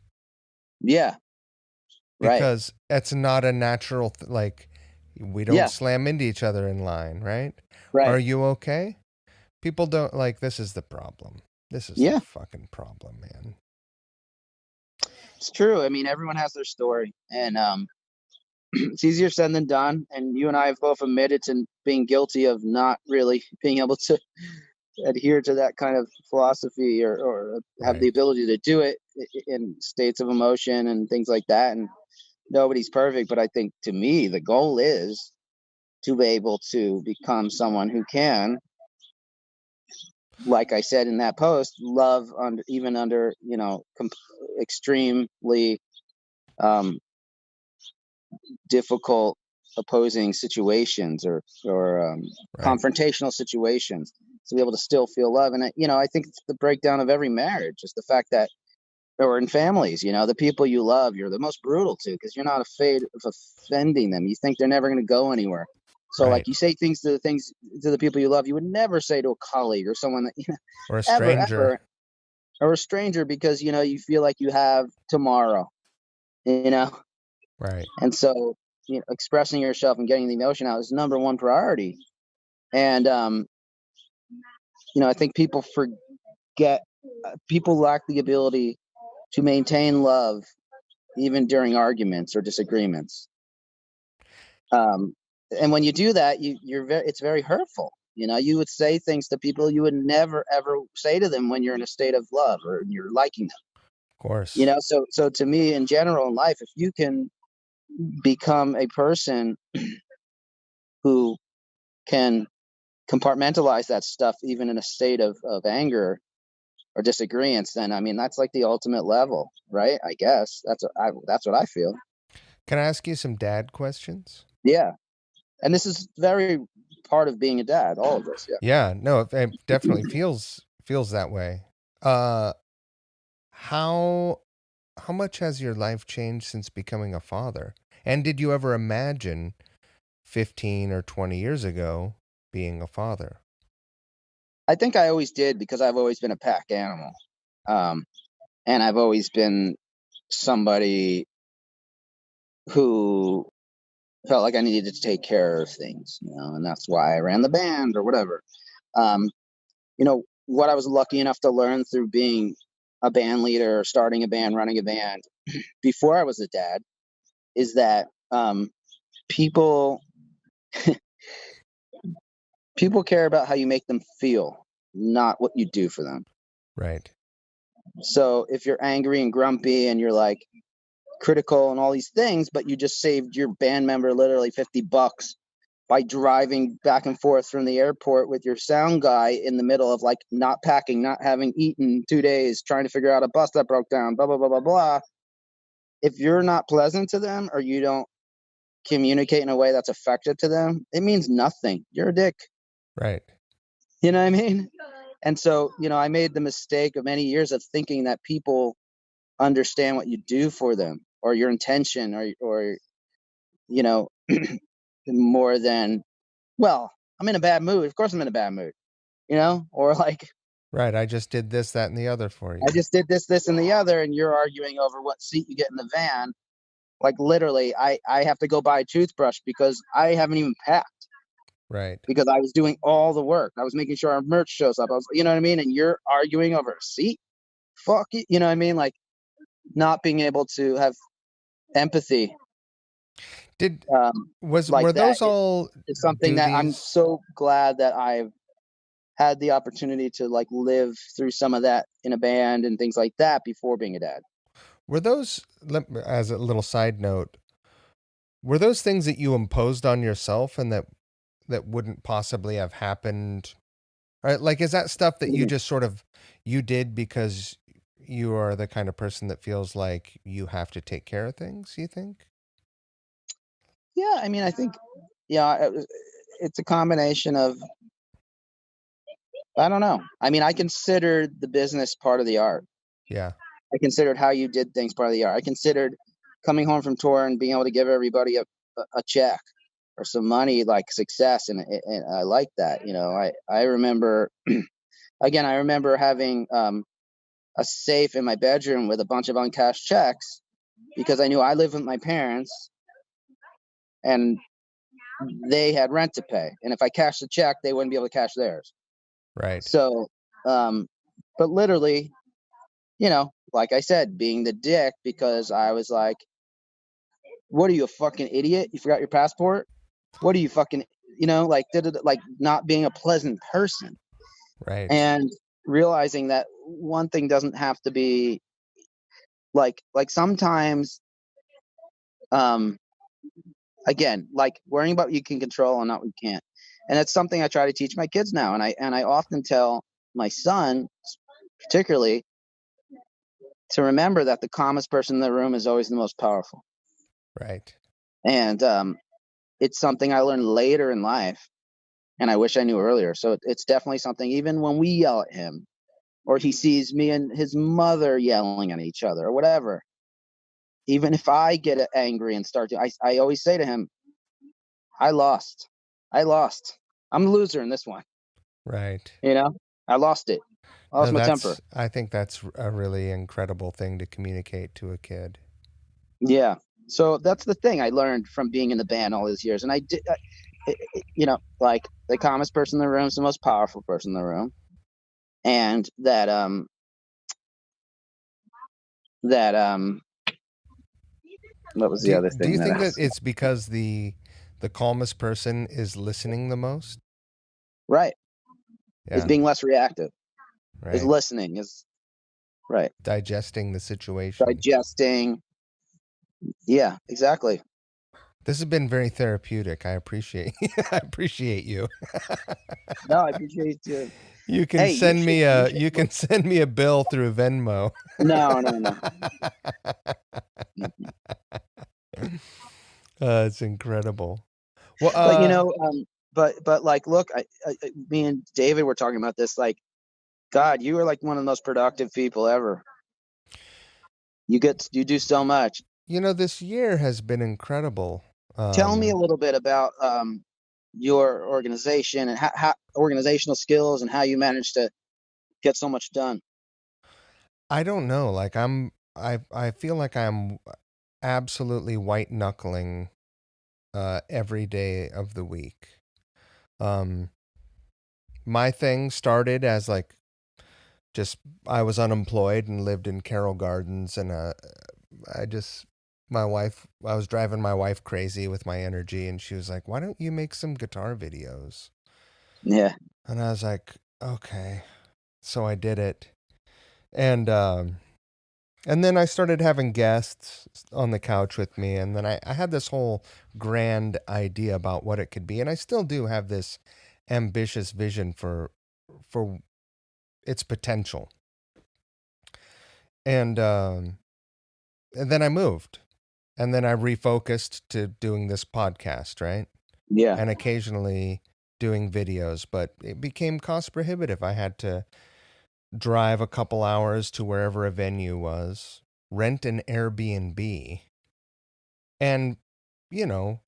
Yeah. Right. Because it's not a natural like we don't Yeah. slam into each other in line, right? Are Right. you okay? People don't like this is the problem. This is the Yeah. fucking problem, man. It's true. I mean, everyone has their story, and it's easier said than done. And you and I have both admitted to being guilty of not really being able to adhere to that kind of philosophy or have the Right. ability to do it in states of emotion and things like that. And nobody's perfect, but I think to me, the goal is to be able to become someone who can, like I said in that post, love even under, extremely um, difficult opposing situations or Right. confrontational situations to be able to still feel love. And I think it's the breakdown of every marriage is the fact that, or in families, the people you love you're the most brutal to because you're not afraid of offending them. You think they're never going to go anywhere, so like Right. you say things to the people you love you would never say to a colleague or someone that Or a stranger. ever, or a stranger, because you feel like you have tomorrow, you know Right. and so expressing yourself and getting the emotion out is number one priority. And I think people forget people lack the ability to maintain love even during arguments or disagreements. And when you do that, it's very hurtful. You would say things to people you would never ever say to them when you're in a state of love or you're liking them. Of course. So to me, in general in life, if you can become a person who can compartmentalize that stuff even in a state of anger or disagreements, then I mean that's like the ultimate level, right? I guess that's what I feel. Can I ask you some dad questions? Yeah, and this is very part of being a dad. All of this, yeah. Yeah, no, it definitely feels that way. How much has your life changed since becoming a father? And did you ever imagine 15 or 20 years ago being a father? I think I always did because I've always been a pack animal, and I've always been somebody who felt like I needed to take care of things, and that's why I ran the band or whatever. Um, what I was lucky enough to learn through being a band leader, starting a band, running a band before I was a dad, is that people people care about how you make them feel, not what you do for them. Right. So if you're angry and grumpy and you're like critical and all these things, but you just saved your band member literally $50 by driving back and forth from the airport with your sound guy in the middle of like not packing, not having eaten 2 days, trying to figure out a bus that broke down, blah, blah, blah, blah, blah. If you're not pleasant to them or you don't communicate in a way that's effective to them, it means nothing. You're a dick. Right. You know what I mean? And so, I made the mistake of many years of thinking that people understand what you do for them or your intention or more than, well, I'm in a bad mood. Of course I'm in a bad mood, or like, Right. I just did this, that, and the other for you. I just did this, and the other, and you're arguing over what seat you get in the van. Like literally, I have to go buy a toothbrush because I haven't even packed. Right. Because I was doing all the work. I was making sure our merch shows up. I was, you know what I mean? And you're arguing over a seat? Fuck you. You know what I mean? Like not being able to have empathy. Were those all it's something that I'm so glad that I've had the opportunity to like live through some of that in a band and things like that before being a dad. Were those, as a little side note, were those things that you imposed on yourself and that wouldn't possibly have happened? Right? Like, is that stuff that you just sort of, you did because you are the kind of person that feels like you have to take care of things, you think? Yeah, I mean, I think, it's a combination of, I don't know. I mean, I considered the business part of the art. Yeah. I considered how you did things part of the art. I considered coming home from tour and being able to give everybody a check or some money, like success, and I like that. I remember, again, I remember having a safe in my bedroom with a bunch of uncashed checks because I knew I lived with my parents and they had rent to pay, and if I cashed the check, they wouldn't be able to cash theirs. Right. So, but literally, like I said, being the dick because I was like, what are you, a fucking idiot? You forgot your passport? What are you fucking, like not being a pleasant person. Right. And realizing that one thing doesn't have to be like sometimes, again, like worrying about what you can control and not what you can't. And that's something I try to teach my kids now. And I often tell my son, particularly, to remember that the calmest person in the room is always the most powerful. Right. And it's something I learned later in life, and I wish I knew earlier. So it's definitely something, even when we yell at him, or he sees me and his mother yelling at each other, or whatever. Even if I get angry and start to, I always say to him, I lost. I'm the loser in this one. Right. I lost it. I lost my temper. I think that's a really incredible thing to communicate to a kid. Yeah. So that's the thing I learned from being in the band all these years. And I did, like the calmest person in the room is the most powerful person in the room. And that, that what was the other Do you thing think that that it's because the calmest person is listening the most? right is Yeah, being less reactive, is right. listening, is right, Digesting the situation. digesting. Yeah, exactly. This has been very therapeutic. I appreciate I appreciate you. No, I appreciate you. You can Hey, send me you a should look. bill through Venmo. No, no, no. Mhm. It's incredible. Well, But you know, but like, look, me and David were talking about this. Like, God, you are like one of the most productive people ever. You do so much. this year has been incredible. Tell me a little bit about your organization and how organizational skills and how you managed to get so much done. I don't know. Like I feel like I'm absolutely white knuckling every day of the week. Um, my thing started as like just I was unemployed and lived in Carroll Gardens, and I just I was driving my wife crazy with my energy, and she was like, "Why don't you make some guitar videos?" Yeah, And I was like, "Okay." So I did it, and then I started having guests on the couch with me, and then I had this whole grand idea about what it could be, and I still do have this ambitious vision for its potential. And then I moved, and then I refocused to doing this podcast, right? yeah, And occasionally doing videos, but it became cost prohibitive. I had to drive a couple hours to wherever a venue was, rent an Airbnb, and you know,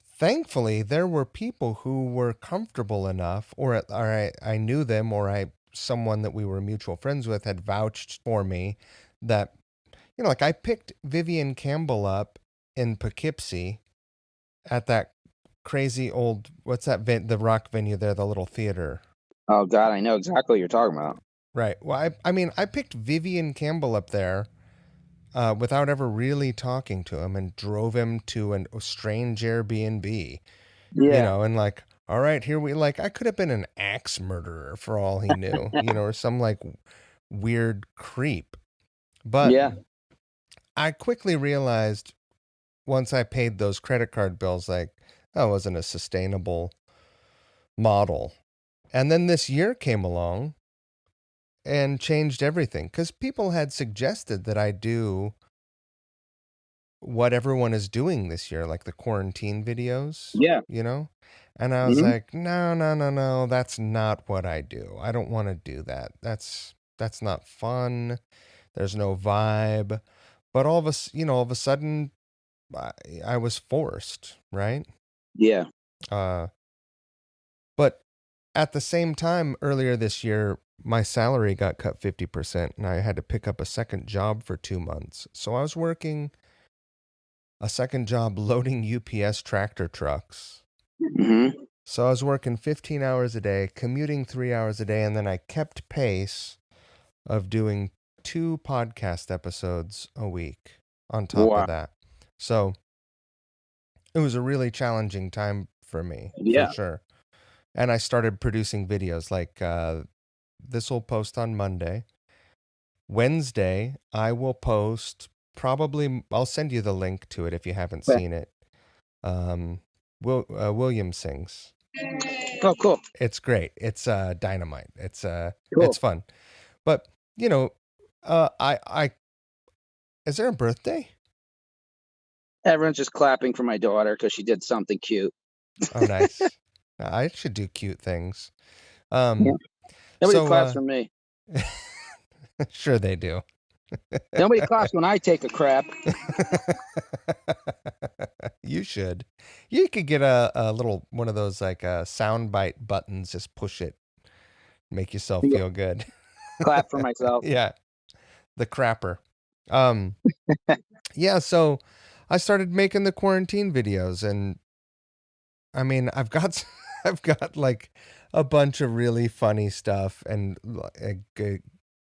thankfully there were people who were comfortable enough, I knew them, or someone that we were mutual friends with had vouched for me that like I picked Vivian Campbell up in Poughkeepsie at that crazy old what's that the rock venue there, the little theater. oh God, I know exactly what you're talking about. Right. Well, I mean, I picked Vivian Campbell up there without ever really talking to him, and drove him to a strange Airbnb, Yeah, and like, all right, here we like, I could have been an axe murderer for all he knew, or some like weird creep. But yeah, I quickly realized once I paid those credit card bills, like, that wasn't a sustainable model. And then this year came along and changed everything, because people had suggested that I do what everyone is doing this year, like the quarantine videos, yeah. And I was Hmm. like, no, no, no, no, that's not what I do. I don't want to do that. That's not fun. There's no vibe. But all of a sudden, I was forced, right? Yeah. Uh, but at the same time, earlier this year, my salary got cut 50%, and I had to pick up a second job for 2 months. So I was working a second job loading UPS tractor trucks. Hmm. So I was working 15 hours a day, commuting 3 hours a day, and then I kept pace of doing 2 podcast episodes a week on top of Wow. that. So it was a really challenging time for me, for Yeah. sure. And I started producing videos like this will post on Monday. Wednesday, I will post probably, I'll send you the link to it if you haven't Okay. seen it. William sings. Oh, cool. It's great. It's dynamite. It's Cool. fun. But, you know, I is there a birthday? Everyone's just clapping for my daughter because she did something cute. Oh, nice. I should do cute things. Yeah. Um, Nobody so claps for me. sure they do. Nobody claps when I take a crap. You should. You could get a little one of those like soundbite buttons. Just push it, make yourself Yeah. feel good. Clap for myself. Yeah, the crapper. Um, yeah. So I started making the quarantine videos, and I mean, I've got like a bunch of really funny stuff, and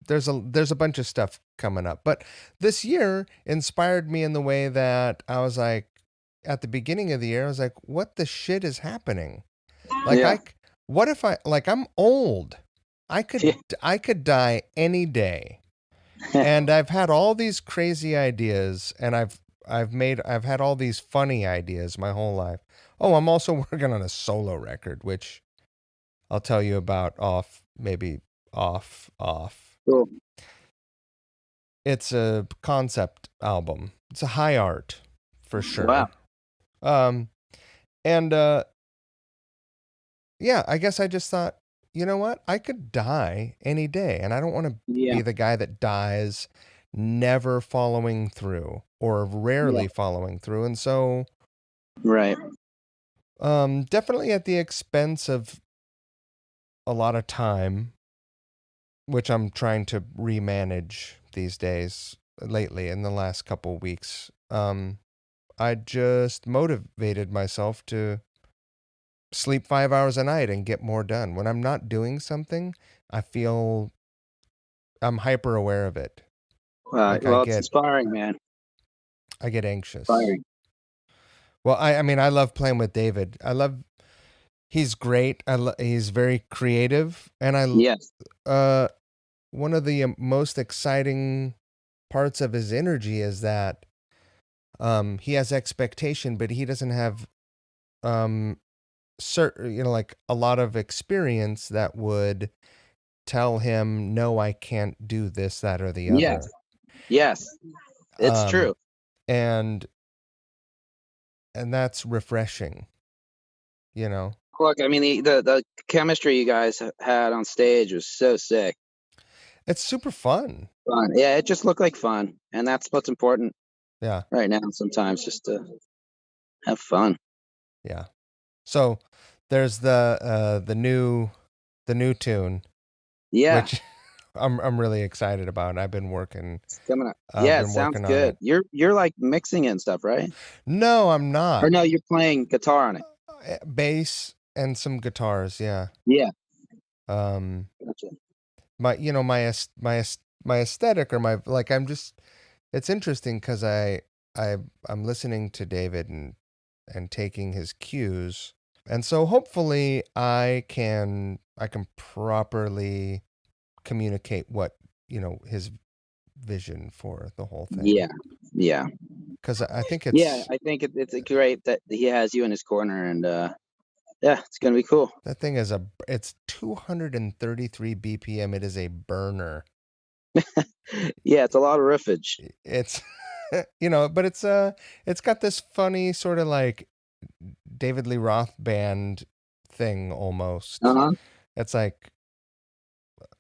there's a bunch of stuff coming up. But this year inspired me in the way that I was like, at the beginning of the year, I was like, what the shit is happening? Like, Yeah. what if I'm old. I Yeah. could die any day. And I've had all these crazy ideas, and I've had all these funny ideas my whole life. Oh, I'm also working on a solo record, which I'll tell you about off. Cool. It's a concept album. It's a high art for sure. Wow. And yeah, I guess I just thought, you know what? I could die any day, and I don't want to be the guy that dies never following through or rarely following through. And so Right. definitely at the expense of a lot of time, which I'm trying to remanage these days lately in the last couple weeks. I just motivated myself to sleep 5 hours a night and get more done. When I'm not doing something, I feel I'm hyper aware of it. It's inspiring, man. I get anxious. Inspiring. Well, I mean, I love playing with David. He's great. He's very creative, and one of the most exciting parts of his energy is that he has expectation, but he doesn't have certain, like a lot of experience that would tell him, no, I can't do this, that, or the other. Yes. It's true. And that's refreshing, you know? Look, I mean, the chemistry you guys had on stage was so sick. It's super fun. Yeah, it just looked like fun. And that's what's important. Yeah. Right now, sometimes, just to have fun. Yeah. So there's the new tune. Yeah. Which I'm really excited about. And I've been working. It's coming up. Yeah, it sounds good. You're like mixing it and stuff, right? No, I'm not. Or no, you're playing guitar on it. Bass and some guitars, yeah. Yeah. Gotcha. My aesthetic, or my, like, it's interesting because I'm listening to David and taking his cues, and so hopefully I can properly communicate what, his vision for the whole thing. Yeah. Because I think it's great that he has you in his corner, and yeah, it's gonna be cool. That thing is it's 233 BPM. It is a burner. Yeah, it's a lot of riffage. It's but it's got this funny sort of like David Lee Roth band thing almost. It's like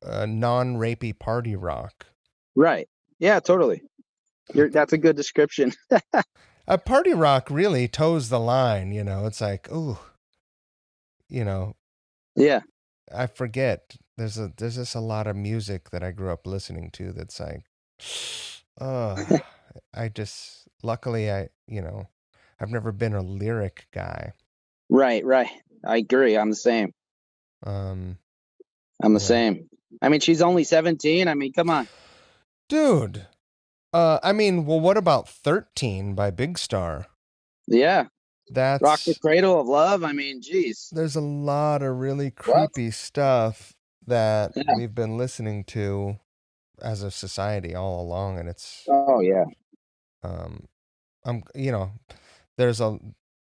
a non-rapey party rock. Right. Yeah, totally. That's a good description. A party rock really toes the line, It's like, ooh, Yeah. I forget. There's just a lot of music that I grew up listening to that's like, luckily I've never been a lyric guy. Right. I agree. I'm the same. I'm the same. I mean, she's only 17. I mean, come on. Dude. I mean, well, what about 13 by Big Star? Yeah. That's Rock the Cradle of Love. I mean, geez. There's a lot of really creepy stuff that we've been listening to as a society all along, and it's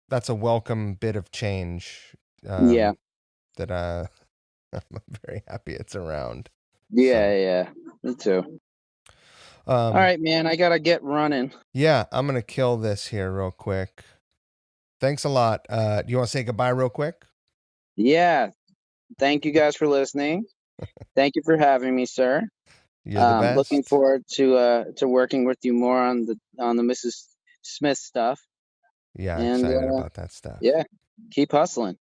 that's a welcome bit of change. That I'm very happy it's around. Yeah, me too. All right, man, I gotta get running. Yeah, I'm gonna kill this here real quick. Thanks a lot. Do you want to say goodbye real quick? Yeah. Thank you guys for listening. Thank you for having me, sir. You're the best. Looking forward to working with you more on the Mrs. Smith stuff. Yeah, I'm excited about that stuff. Yeah. Keep hustling.